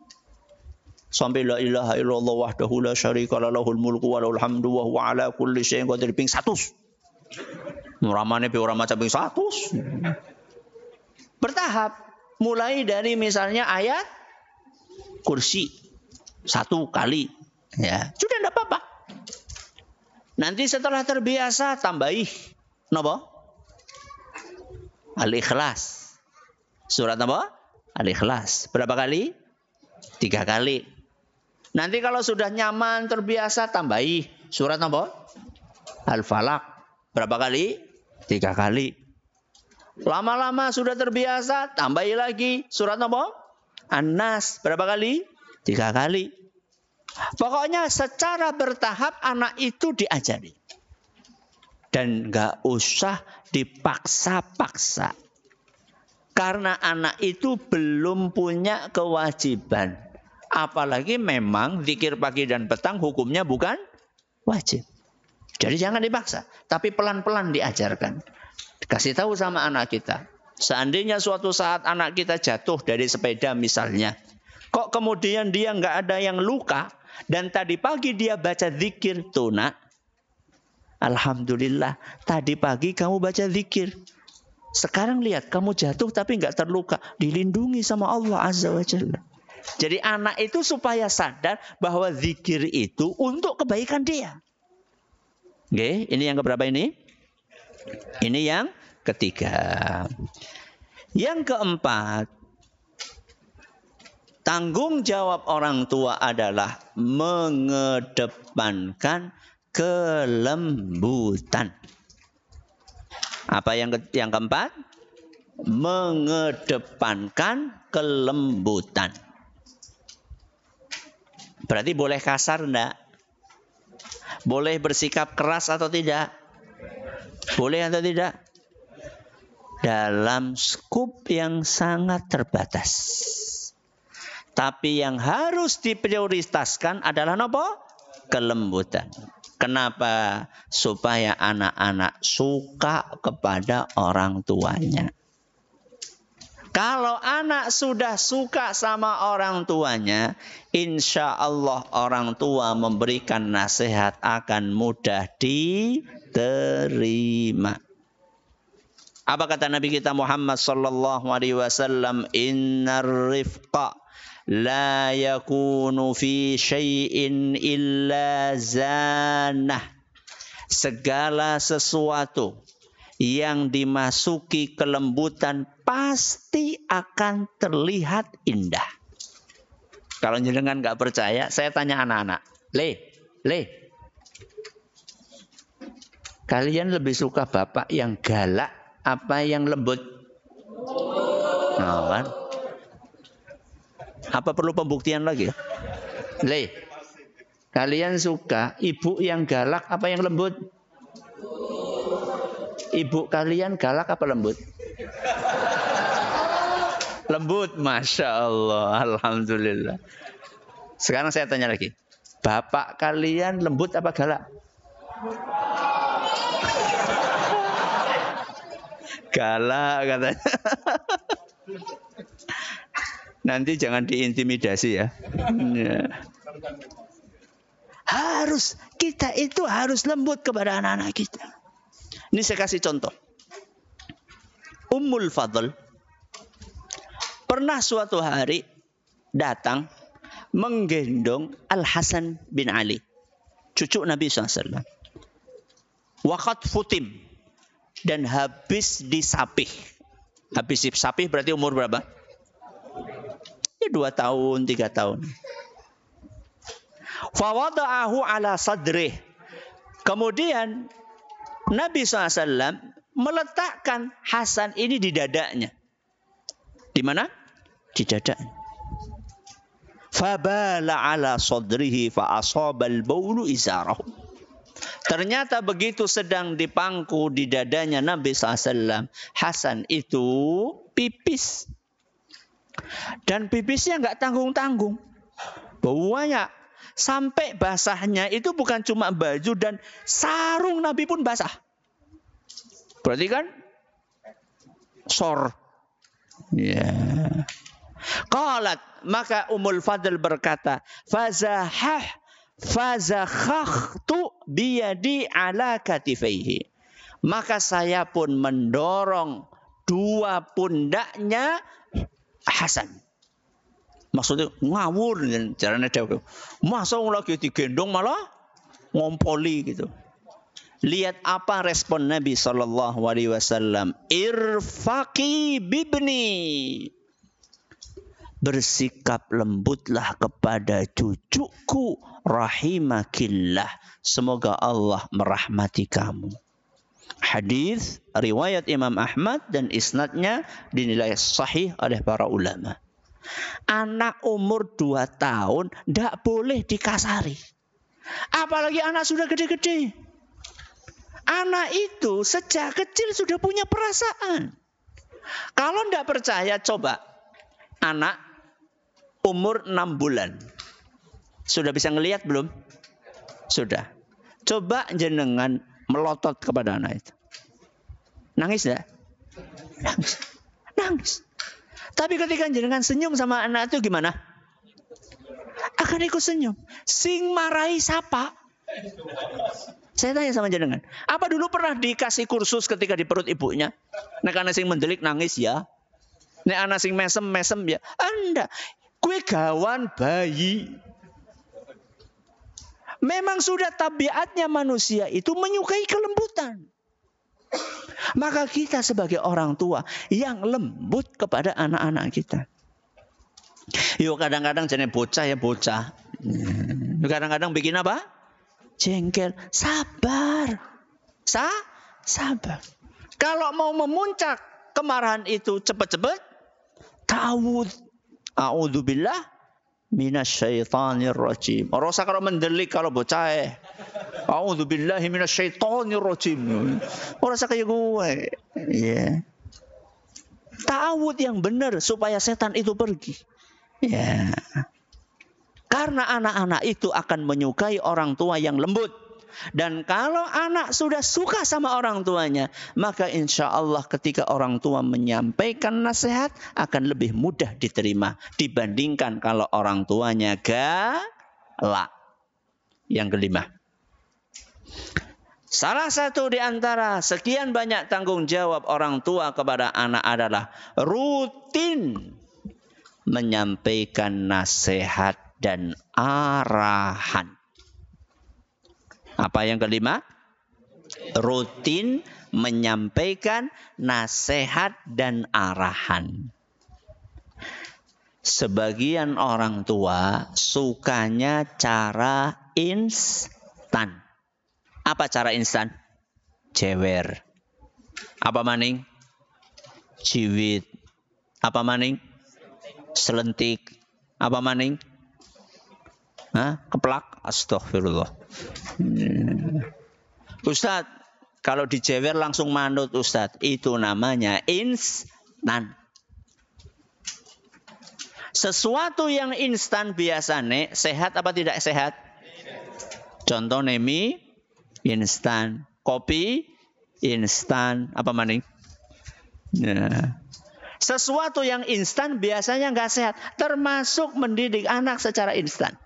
Sampai la ilaha illallah wahdahu la syarika lahul mulku wa lahul hamdu wa huwa ala kulli syai'in qadir ping 100. Muramane pe ora maca ping 100. Bertahap. Mulai dari misalnya ayat kursi 1 kali. Ya, sudah enggak apa-apa. Nanti setelah terbiasa tambahi napa? Al-Ikhlas. Surat apa? Al-Ikhlas. Berapa kali? 3 kali. Nanti kalau sudah nyaman, terbiasa, tambahi surat apa? Al-Falaq. Berapa kali? 3 kali. Lama-lama sudah terbiasa, tambahi lagi surat apa? An-Nas. Berapa kali? 3 kali. Pokoknya secara bertahap anak itu diajari. Dan nggak usah dipaksa-paksa. Karena anak itu belum punya kewajiban. Apalagi memang zikir pagi dan petang hukumnya bukan wajib. Jadi jangan dipaksa, tapi pelan-pelan diajarkan. Kasih tahu sama anak kita. Seandainya suatu saat anak kita jatuh dari sepeda misalnya, kok kemudian dia nggak ada yang luka, dan tadi pagi dia baca zikir, tuh nak, alhamdulillah, tadi pagi kamu baca zikir. Sekarang lihat, kamu jatuh tapi nggak terluka, dilindungi sama Allah Azza wa Jalla. Jadi anak itu supaya sadar bahwa zikir itu untuk kebaikan dia. Oke, ini yang keberapa ini? Ini yang ketiga. Yang keempat, tanggung jawab orang tua adalah mengedepankan kelembutan. Apa yang keempat? Mengedepankan kelembutan. Berarti boleh kasar enggak? Boleh bersikap keras atau tidak? Boleh atau tidak? Dalam skup yang sangat terbatas. Tapi yang harus diprioritaskan adalah apa? Kelembutan. Kenapa? Supaya anak-anak suka kepada orang tuanya. Kalau anak sudah suka sama orang tuanya, insya Allah orang tua memberikan nasihat akan mudah diterima. Apa kata Nabi kita Muhammad sallallahu alaihi wasallam? Innar rifqa la yakunu fi syai'in illa zanah. Segala sesuatu yang dimasuki kelembutan pasti akan terlihat indah. Kalau jenengan nggak percaya, saya tanya anak-anak. Kalian lebih suka bapak yang galak apa yang lembut? Nah, kan? Apa perlu pembuktian lagi? Kalian suka ibu yang galak apa yang lembut? Ibu kalian galak apa lembut? Lembut, Masya Allah, Alhamdulillah. Sekarang saya tanya lagi. Bapak kalian lembut apa galak? Galak katanya. Nanti jangan diintimidasi ya. Kita itu harus lembut kepada anak-anak kita. Ini saya kasih contoh. Ummul Fadl pernah suatu hari datang menggendong Al-Hasan bin Ali, cucu Nabi SAW. Waqad futim, dan habis disapih. Habis disapih berarti umur berapa? Ya 2 tahun, 3 tahun. Fawada'ahu ala sadrih. Kemudian Nabi SAW meletakkan Hasan ini di dadanya. Di mana? Di dadanya. Fabala ala sadrihi fa asabal baulu izarahu. Ternyata begitu sedang dipangku di dadanya Nabi SAW, Hasan itu pipis. Dan pipisnya nggak tanggung-tanggung. Banyak. Sampai basahnya itu bukan cuma baju dan sarung Nabi pun basah. Berarti kan sor. Ya. Qalat, maka Ummul Fadl berkata, fazakhtu biyadi ala katifaihi. Maka saya pun mendorong 2 pundaknya Hasan. Maksudnya ngawur caranya dia. Masa lagi digendong malah ngompoli gitu. Lihat apa respon Nabi SAW. Irfaqi bibni. Bersikap lembutlah kepada cucuku rahimakillah. Semoga Allah merahmati kamu. Hadis riwayat Imam Ahmad dan isnadnya dinilai sahih oleh para ulama. Anak umur 2 tahun tidak boleh dikasari. Apalagi anak sudah gede-gede. Anak itu sejak kecil sudah punya perasaan. Kalau tidak percaya, coba anak umur 6 bulan. Sudah bisa ngelihat belum? Sudah. Coba jenengan melotot kepada anak itu. Nangis tidak? Nangis. Nangis. Tapi ketika jenengan senyum sama anak itu gimana? Akan ikut senyum. Sing marahi siapa? Saya tanya sama jenengan, apa dulu pernah dikasih kursus ketika di perut ibunya? Nek anak sing mendelik nangis ya. Nek anak sing mesem ya. Anda, kue gawan bayi. Memang sudah tabiatnya manusia itu menyukai kelembutan. Maka kita sebagai orang tua yang lembut kepada anak-anak kita. Yuk kadang-kadang jenis bocah ya bocah. Kadang-kadang bikin apa? Jengkel. Sabar. Sabar. Kalau mau memuncak kemarahan itu cepat-cepat, ta'awudz. A'udzubillah minasyaitonir rajim. Orang kalau mendelik kalau bocah a'udzubillahi minasyaitonir rajim. Orang kayak gue. Ya. Ta'awudz yang benar supaya setan itu pergi. Ya. Karena anak-anak itu akan menyukai orang tua yang lembut. Dan kalau anak sudah suka sama orang tuanya, maka insya Allah ketika orang tua menyampaikan nasihat akan lebih mudah diterima dibandingkan kalau orang tuanya galak. Yang kelima, salah satu di antara sekian banyak tanggung jawab orang tua kepada anak adalah rutin menyampaikan nasihat dan arahan. Apa yang kelima? Rutin menyampaikan nasihat dan arahan. Sebagian orang tua sukanya cara instan. Apa cara instan? Jewer. Apa maning? Ciwit. Apa maning? Selentik. Apa maning? Keplak. Astagfirullah. Ustadz, kalau dijewer langsung manut Ustadz. Itu namanya instan. Sesuatu yang instan biasanya sehat apa tidak sehat? Contoh mie instan. Kopi instan. Apa maning? Nah. Sesuatu yang instan biasanya nggak sehat. Termasuk mendidik anak secara instan.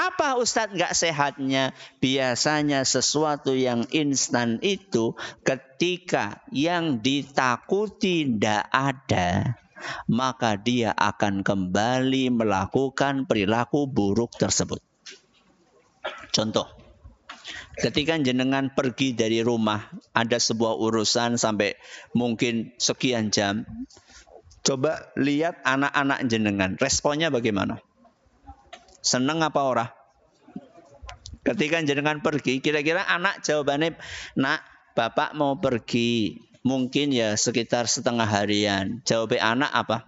Apa Ustadz nggak sehatnya? Biasanya sesuatu yang instan itu ketika yang ditakuti tidak ada, maka dia akan kembali melakukan perilaku buruk tersebut. Contoh, ketika jenengan pergi dari rumah, ada sebuah urusan sampai mungkin sekian jam, coba lihat anak-anak jenengan, responnya bagaimana? Seneng apa ora? Ketika jenengan pergi, kira-kira anak jawabannya, nak, bapak mau pergi, mungkin ya sekitar setengah harian. Jawabnya anak apa?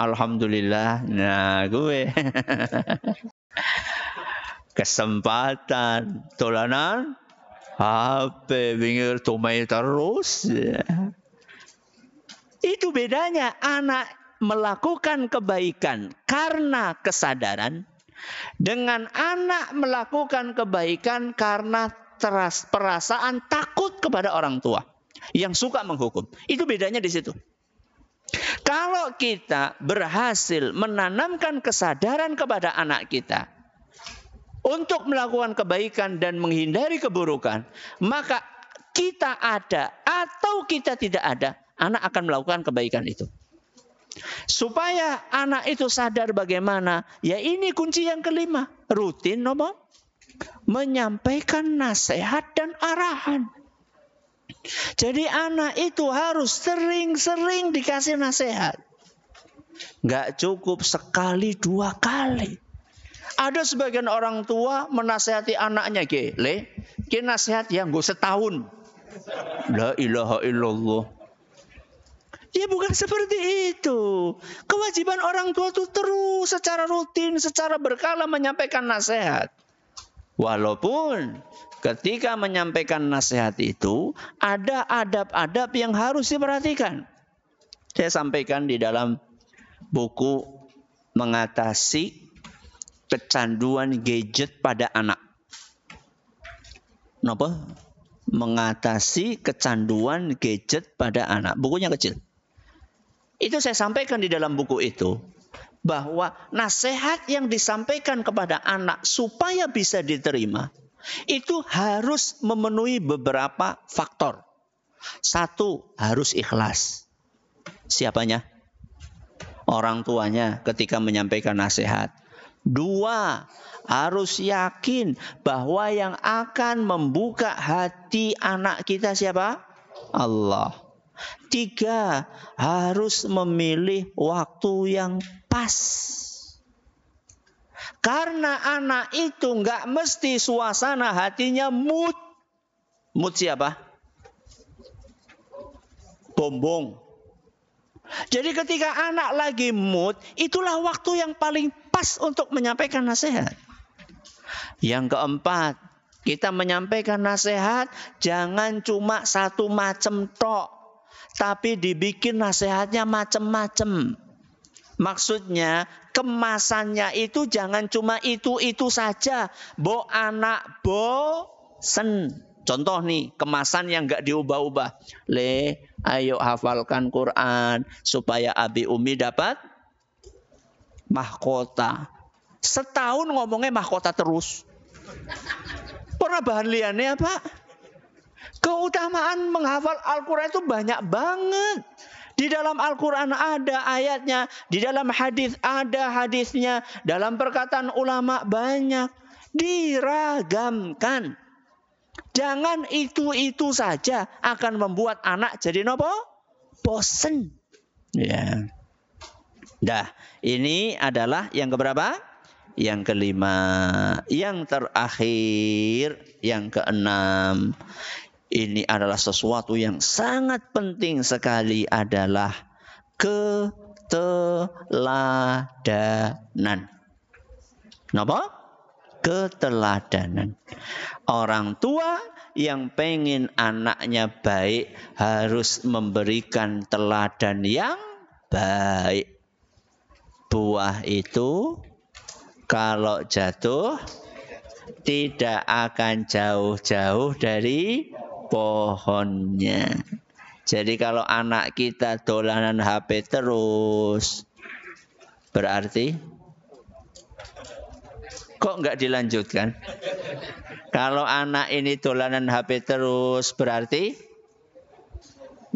Alhamdulillah. Nah, gue. Kesempatan, tolanan, HP, bingir, tumai terus. Itu bedanya anak melakukan kebaikan karena kesadaran dengan anak melakukan kebaikan karena perasaan takut kepada orang tua yang suka menghukum. Itu bedanya di situ. Kalau kita berhasil menanamkan kesadaran kepada anak kita untuk melakukan kebaikan dan menghindari keburukan, maka kita ada atau kita tidak ada, anak akan melakukan kebaikan itu. Supaya anak itu sadar bagaimana, ya ini kunci yang kelima. Rutin menyampaikan nasihat dan arahan. Jadi anak itu harus sering-sering dikasih nasihat. Nggak cukup sekali, 2 kali. Ada sebagian orang tua menasihati anaknya, le, nasihat yang gue setahun. La ilaha illallah. Ya bukan seperti itu. Kewajiban orang tua itu terus secara rutin, secara berkala menyampaikan nasihat. Walaupun ketika menyampaikan nasihat itu ada adab-adab yang harus diperhatikan. Saya sampaikan di dalam buku Mengatasi Kecanduan Gadget pada Anak. Kenapa? Mengatasi kecanduan gadget pada anak. Bukunya kecil. Itu saya sampaikan di dalam buku itu, bahwa nasihat yang disampaikan kepada anak supaya bisa diterima, itu harus memenuhi beberapa faktor. 1, harus ikhlas. Siapanya? Orang tuanya ketika menyampaikan nasihat. 2, harus yakin bahwa yang akan membuka hati anak kita siapa? Allah. 3, harus memilih waktu yang pas. Karena anak itu nggak mesti suasana hatinya mood. Mood siapa? Bombong. Jadi ketika anak lagi mood, itulah waktu yang paling pas untuk menyampaikan nasihat. Yang keempat, kita menyampaikan nasihat jangan cuma satu macam tok, tapi dibikin nasihatnya macam-macam. Maksudnya kemasannya itu jangan cuma itu saja. Bo anak bosen. Contoh nih, kemasan yang enggak diubah-ubah. Ayo hafalkan Quran supaya Abi Umi dapat mahkota. Setahun ngomongnya mahkota terus. Pernah bahan liannya apa? Keutamaan menghafal Al-Quran itu banyak banget. Di dalam Al-Quran ada ayatnya, di dalam hadis ada hadisnya, dalam perkataan ulama banyak. Diragamkan. Jangan itu saja akan membuat anak jadi nopo? Bosen. Ya. Dah, ini adalah yang keberapa? Yang kelima. Yang terakhir, yang keenam. Ini adalah sesuatu yang sangat penting sekali, adalah keteladanan. Kenapa? Keteladanan. Orang tua yang pengen anaknya baik harus memberikan teladan yang baik. Buah itu kalau jatuh tidak akan jauh-jauh dari pohonnya. Jadi kalau anak kita dolanan HP terus, berarti kok nggak dilanjutkan? Kalau anak ini dolanan HP terus, berarti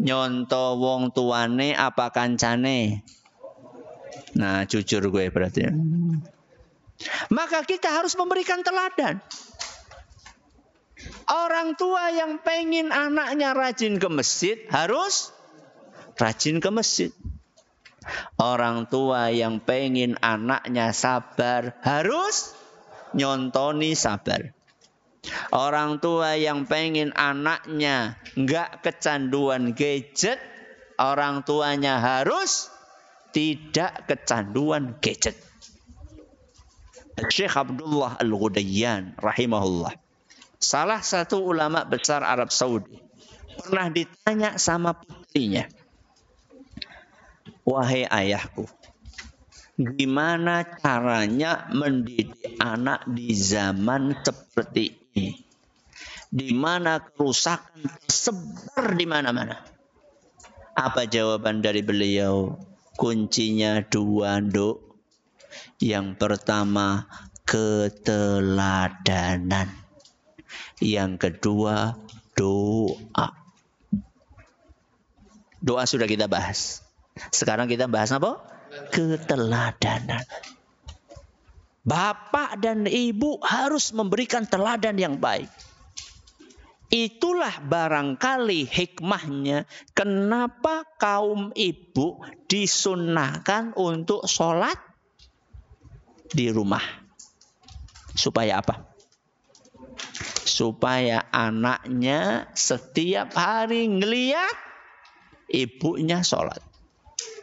nyonto wong tuane apa kancane? Nah, jujur gue berarti. Maka kita harus memberikan teladan. Orang tua yang pengen anaknya rajin ke masjid harus rajin ke masjid. Orang tua yang pengen anaknya sabar harus nyontoni sabar. Orang tua yang pengen anaknya enggak kecanduan gadget, orang tuanya harus tidak kecanduan gadget. Syekh Abdullah Al-Ghudayyan rahimahullah, salah satu ulama besar Arab Saudi, pernah ditanya sama putrinya, "Wahai ayahku, gimana caranya mendidik anak di zaman seperti ini, di mana kerusakan tersebar di mana-mana?" Apa jawaban dari beliau? Kuncinya 2, Nduk. Yang pertama, keteladanan. Yang kedua, doa. Doa sudah kita bahas. Sekarang kita bahas apa? Keteladanan. Bapak dan ibu harus memberikan teladan yang baik. Itulah barangkali hikmahnya kenapa kaum ibu disunnahkan untuk sholat di rumah. Supaya apa? Supaya anaknya setiap hari ngelihat ibunya sholat.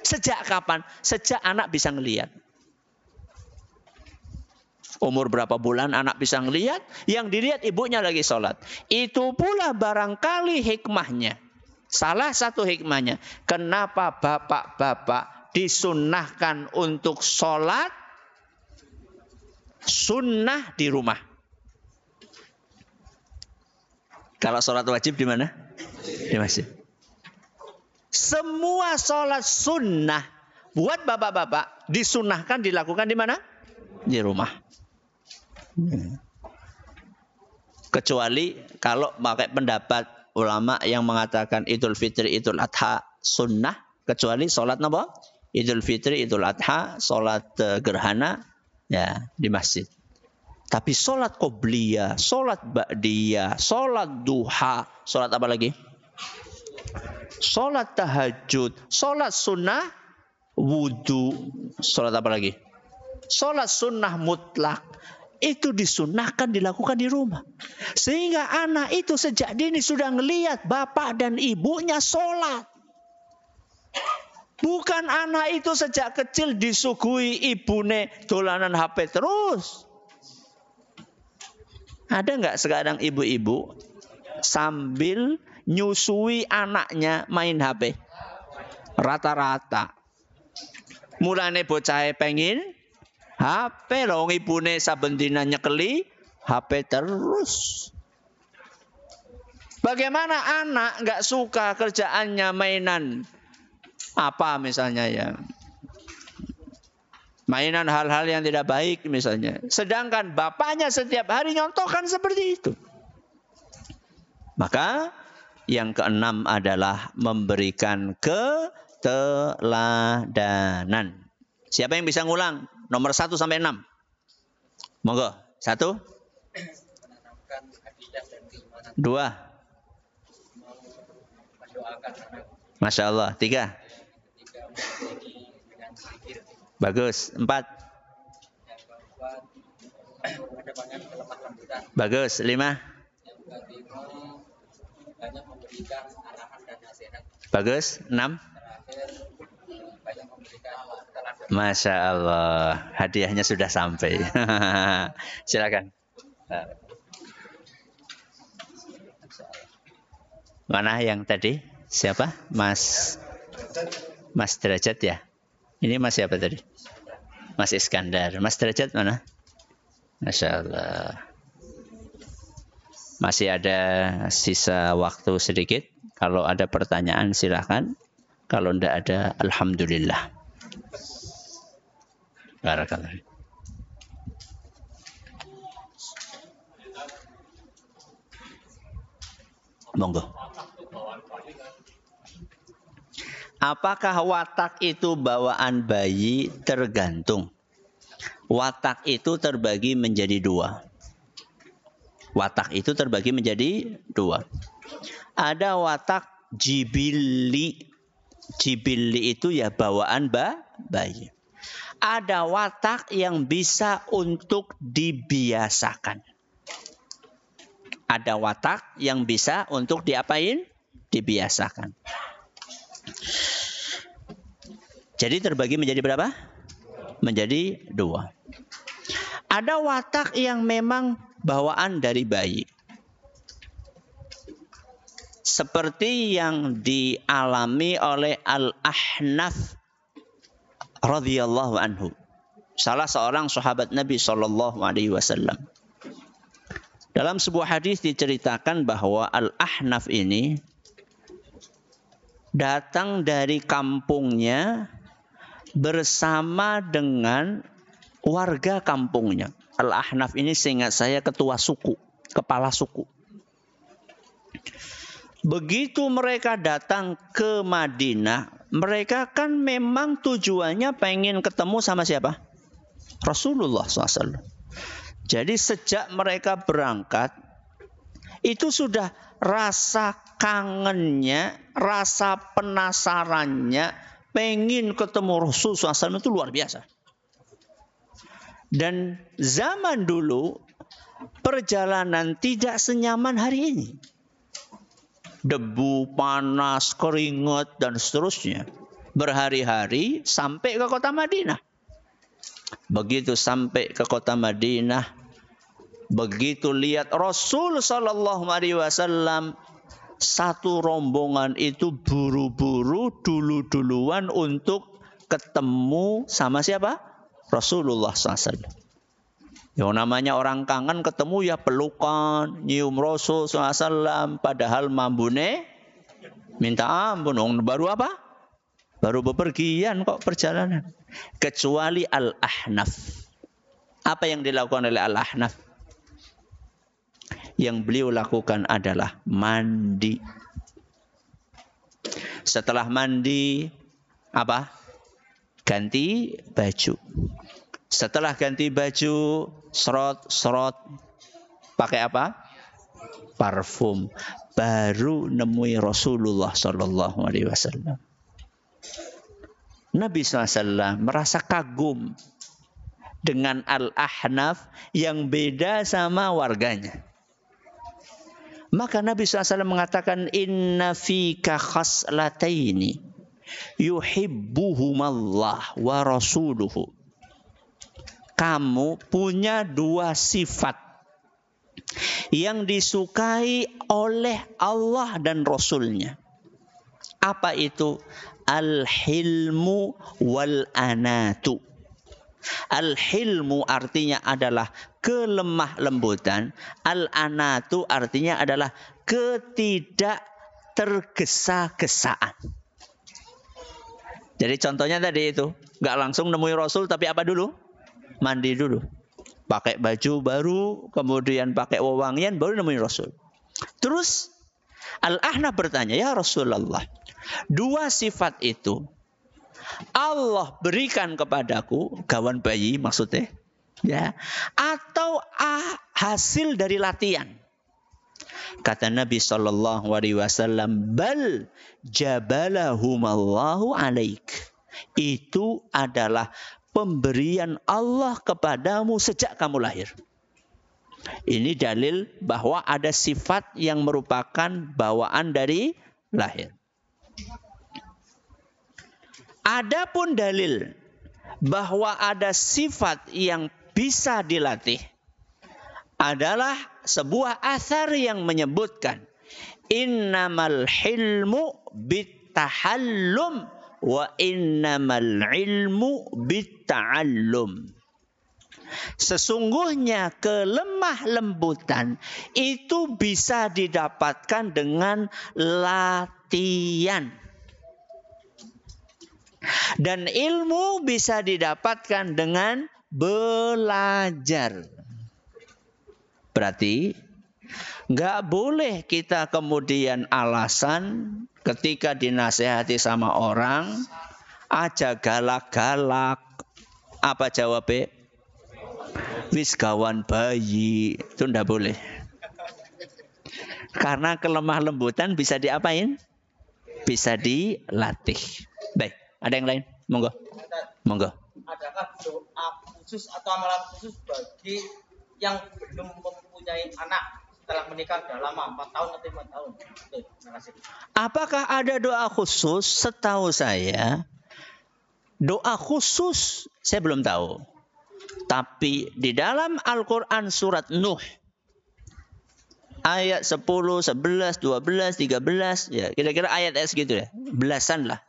Sejak kapan? Sejak anak bisa ngelihat. Umur berapa bulan anak bisa ngelihat, yang dilihat ibunya lagi sholat. Itu pula barangkali hikmahnya. Salah satu hikmahnya, kenapa bapak-bapak disunnahkan untuk sholat sunnah di rumah. Kalau sholat wajib di mana? Di masjid. Semua sholat sunnah buat bapak-bapak disunnahkan dilakukan di mana? Di rumah. Kecuali kalau pakai pendapat ulama yang mengatakan Idul Fitri, Idul Adha sunnah, kecuali sholat apa? Idul Fitri, Idul Adha, sholat gerhana ya di masjid. Tapi sholat qobliyah, sholat ba'diyah, sholat duha, sholat apa lagi? Sholat tahajud, sholat sunnah, wudu, sholat apa lagi? Sholat sunnah mutlak. Itu disunnahkan dilakukan di rumah. Sehingga anak itu sejak dini sudah ngelihat bapak dan ibunya sholat. Bukan anak itu sejak kecil disuguhi ibune dolanan HP terus. Ada nggak sekarang ibu-ibu sambil nyusui anaknya main HP? Rata-rata. Mulane bocah pengin HP loh, ibune saben dina nyekeli HP terus. Bagaimana anak nggak suka kerjaannya mainan apa misalnya ya? Mainan hal-hal yang tidak baik misalnya. Sedangkan bapaknya setiap hari nyontohkan seperti itu. Maka yang keenam adalah memberikan keteladanan. Siapa yang bisa ngulang? Nomor 1 sampai 6. Monggo. 1. 2. Masya Allah. 3. Bagus. 4. Bagus. 5. Bagus. 6. Masya Allah, hadiahnya sudah sampai. Silakan. Mana yang tadi? Siapa? Mas Derajat ya? Ini Mas siapa tadi? Mas Iskandar. Mas Derajat mana? Masya Allah. Masih ada sisa waktu sedikit. Kalau ada pertanyaan silakan. Kalau tidak ada, alhamdulillah. Barakallah. Monggo. Apakah watak itu bawaan bayi? Tergantung. Watak itu terbagi menjadi 2. Watak itu terbagi menjadi 2. Ada watak jibili. Jibili itu ya bawaan bayi. Ada watak yang bisa untuk dibiasakan. Ada watak yang bisa untuk diapain? Dibiasakan. Jadi terbagi menjadi berapa? Menjadi 2. Ada watak yang memang bawaan dari bayi. Seperti yang dialami oleh Al-Ahnaf radhiyallahu anhu, salah seorang sahabat Nabi SAW. Dalam sebuah hadis diceritakan bahwa Al-Ahnaf ini datang dari kampungnya bersama dengan warga kampungnya. Al-Ahnaf ini seingat saya ketua suku, kepala suku. Begitu mereka datang ke Madinah, mereka kan memang tujuannya pengen ketemu sama siapa? Rasulullah SAW. Jadi sejak mereka berangkat, itu sudah rasa kangennya, rasa penasarannya, pengen ketemu Rasulullah SAW itu luar biasa. Dan zaman dulu, perjalanan tidak senyaman hari ini. Debu, panas, keringat, dan seterusnya. Berhari-hari sampai ke kota Madinah. Begitu sampai ke kota Madinah, begitu lihat Rasul sallallahu alaihi wasallam, satu rombongan itu buru-buru dulu-duluan untuk ketemu sama siapa? Rasulullah SAW. Yang namanya orang kangen ketemu ya pelukan, nyium Rasul SAW, padahal mambune minta ampun. Baru apa? Baru bepergian kok perjalanan. Kecuali Al-Ahnaf. Apa yang dilakukan oleh Al-Ahnaf? Yang beliau lakukan adalah mandi. Setelah mandi, apa? Ganti baju. Setelah ganti baju, serot, pakai apa? Parfum. Baru nemui Rasulullah sallallahu alaihi wasallam. Nabi SAW merasa kagum dengan Al-Ahnaf yang beda sama warganya. Maka Nabi SAW mengatakan, inna fika khaslataini yuhibbuhumallah wa rasuluhu. Kamu punya dua sifat yang disukai oleh Allah dan Rasulnya. Apa itu? Al-hilmu wal-anatu. Al-hilmu artinya adalah kelemah lembutan. Al-anatu artinya adalah ketidaktergesa-gesaan. Jadi contohnya tadi itu, nggak langsung nemui Rasul, tapi apa dulu? Mandi dulu. Pakai baju baru, kemudian pakai wewangian, baru nemui Rasul. Terus Al-Ahnaf bertanya, ya Rasulullah, dua sifat itu Allah berikan kepadaku, gawan bayi maksudnya, ya, atau hasil dari latihan. Kata Nabi sallallahu alaihi wasallam, bal jabalahumallahu alaik. Itu adalah pemberian Allah kepadamu sejak kamu lahir. Ini dalil bahwa ada sifat yang merupakan bawaan dari lahir. Adapun dalil bahwa ada sifat yang bisa dilatih adalah sebuah athar yang menyebutkan innamal hilmu bittahallum wa innamal ilmu bitta'allum. Sesungguhnya kelemah lembutan itu bisa didapatkan dengan latihan. Dan ilmu bisa didapatkan dengan belajar. Berarti nggak boleh kita kemudian alasan ketika dinasehati sama orang aja galak-galak. Apa jawabnya? Wis gawan bayi. Itu nggak boleh. Karena kelemah lembutan bisa diapain? Bisa dilatih. Baik. Ada yang lain? Monggo. Monggo. Adakah doa khusus atau amalan khusus bagi yang belum mempunyai anak setelah menikah sudah lama, 4 tahun atau 5 tahun? Terima kasih. Apakah ada doa khusus? Setahu saya, doa khusus saya belum tahu. Tapi di dalam Al-Quran surat Nuh, ayat 10, 11, 12, 13, ya kira-kira ayat-ayat segitu ya, belasan lah.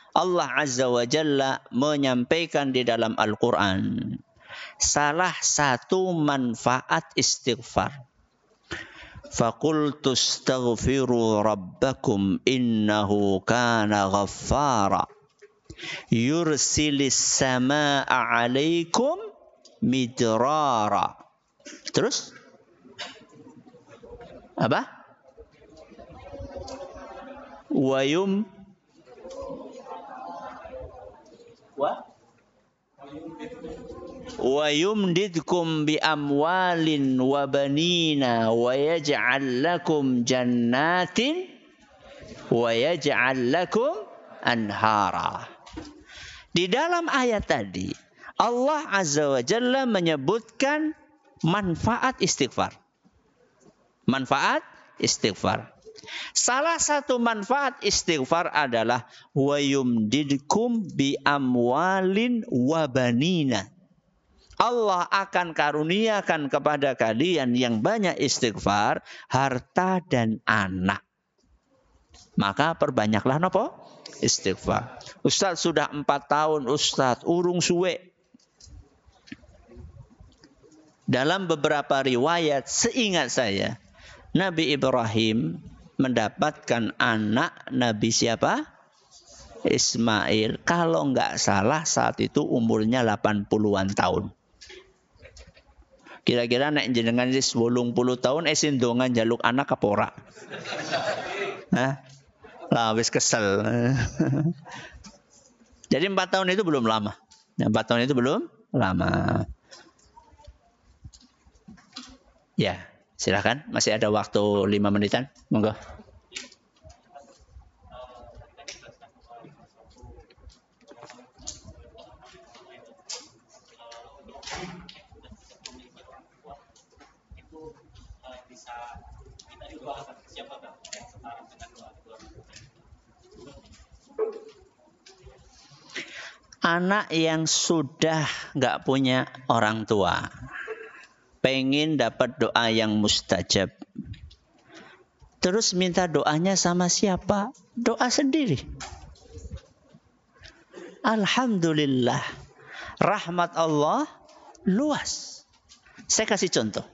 Allah Azza wa Jalla menyampaikan di dalam Al-Quran salah satu manfaat istighfar. Faqultu astaghfiru rabbakum innahu kana ghaffara yursilis samaa'a 'alaikum midrara. Terus apa? Wa yumdidkum bi amwalin wa banina wa yaj'al lakum jannatin wa yaj'al lakum anhara. Di dalam ayat tadi Allah Azza wa Jalla menyebutkan manfaat istighfar. Manfaat istighfar. Salah satu manfaat istighfar adalah wa yumdidkum bi amwalin wa banina. Allah akan karuniakan kepada kalian yang banyak istighfar, harta dan anak. Maka perbanyaklah napa? Istighfar. Ustaz sudah 4 tahun, Ustaz urung suwe. Dalam beberapa riwayat, seingat saya, Nabi Ibrahim mendapatkan anak Nabi siapa? Ismail. Kalau enggak salah saat itu umurnya 80-an tahun. Kira-kira nek jenengan wis 80 tahun esin dongan jaluk anak apa ora? Hah? Lah wis kesel. Jadi 4 tahun itu belum lama. 4 tahun itu belum lama. Ya, silakan. Masih ada waktu 5 menitan. Monggo. Anak yang sudah nggak punya orang tua, pengen dapat doa yang mustajab, terus minta doanya sama siapa? Doa sendiri. Alhamdulillah, rahmat Allah luas. Saya kasih contoh.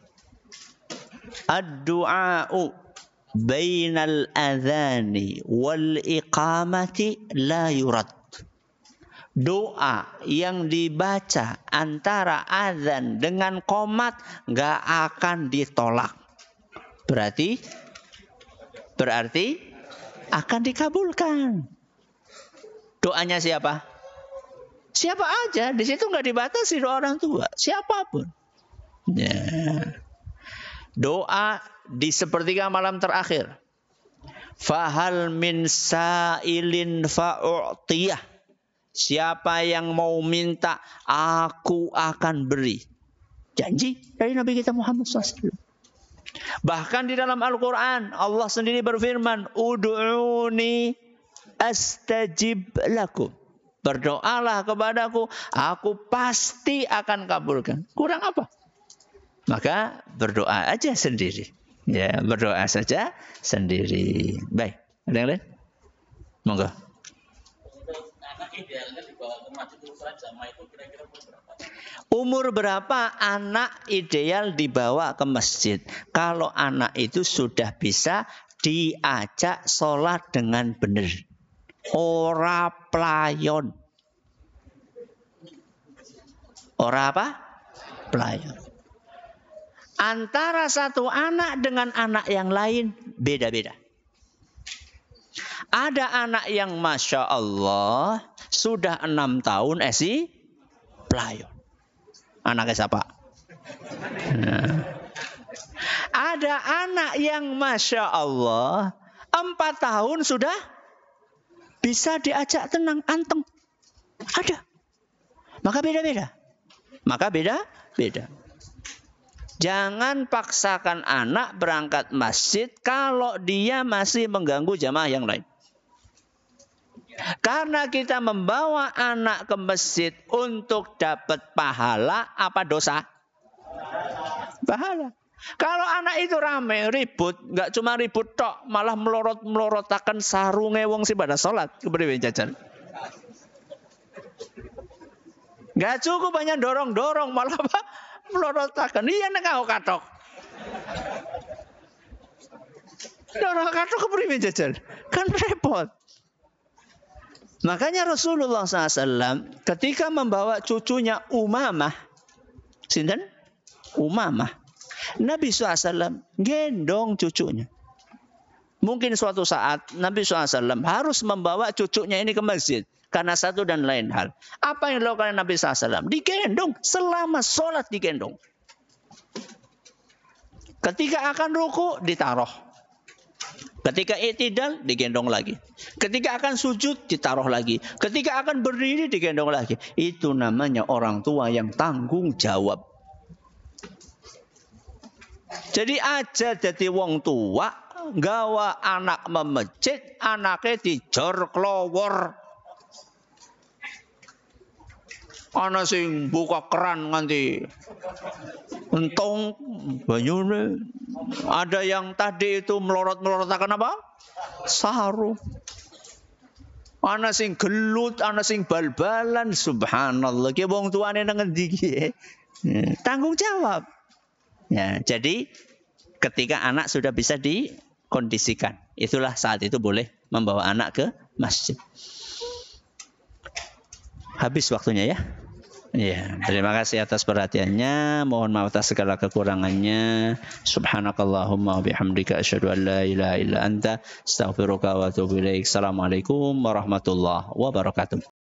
Ad-du'a'u bainal adhani wal iqamati la yurad. Doa yang dibaca antara azan dengan qomat nggak akan ditolak. Berarti akan dikabulkan. Doanya siapa? Siapa aja. Di situ nggak dibatasi doa orang tua. Siapapun. Ya. Doa di sepertiga malam terakhir. Fahal min sa'ilin fa'u'tiyah. Siapa yang mau minta, aku akan beri. Janji dari Nabi kita Muhammad SAW. Bahkan di dalam Al-Quran, Allah sendiri berfirman, Udu'uni astajib lakum. Berdoalah kepadaku, aku pasti akan kabulkan. Kurang apa? Maka berdoa aja sendiri. Ya, berdoa saja sendiri. Baik, ada yang lain? Monggo. Idealnya dibawa ke masjid sholat jamaah itu kira-kira berapa? Umur berapa anak ideal dibawa ke masjid? Kalau anak itu sudah bisa diajak sholat dengan benar. Ora playon. Ora apa? Playon. Antara satu anak dengan anak yang lain beda-beda. Ada anak yang Masya Allah sudah 6 tahun playon. Anaknya siapa? Nah. Ada anak yang Masya Allah 4 tahun sudah bisa diajak tenang anteng. Ada. Maka beda-beda. Jangan paksakan anak berangkat masjid kalau dia masih mengganggu jamaah yang lain. Karena kita membawa anak ke masjid untuk dapat pahala apa dosa? Pahala. Kalau anak itu rame, ribut, nggak cuma ribut tok, malah melorot-melorotakan sarunge wong sing pada salat kepriwe jajan. Nggak cukup banyak dorong-dorong, malah apa? Melorotakan. Iya nek kau katok. Dorong katok kepriwe jajan? Kan repot. Makanya Rasulullah SAW ketika membawa cucunya Umamah, sinten? Umamah. Nabi SAW gendong cucunya. Mungkin suatu saat Nabi SAW harus membawa cucunya ini ke masjid. Karena satu dan lain hal. Apa yang dilakukan Nabi SAW? Digendong. Selama sholat digendong. Ketika akan ruku, ditaruh. Ketika i'tidal, digendong lagi. Ketika akan sujud, ditaruh lagi. Ketika akan berdiri, digendong lagi. Itu namanya orang tua yang tanggung jawab. Jadi aja jadi wong tua, gawa anak memejit, anaknya dijor klowor. Ana sing buka keran nganti entong banyune. Ada yang tadi itu melorot-melorotakan apa? Sarung. Ana sing gelut, ana sing bal-balan, subhanallah. Ki wong tuane nang endi ki? Tanggung jawab. Ya, jadi ketika anak sudah bisa dikondisikan, itulah saat itu boleh membawa anak ke masjid. Habis waktunya ya. Ya, terima kasih atas perhatiannya. Mohon maaf atas segala kekurangannya. Subhanakallahumma wa bihamdika asyhadu an la ilaha illa anta astaghfiruka wa atubu ilaik. Assalamualaikum warahmatullahi wabarakatuh.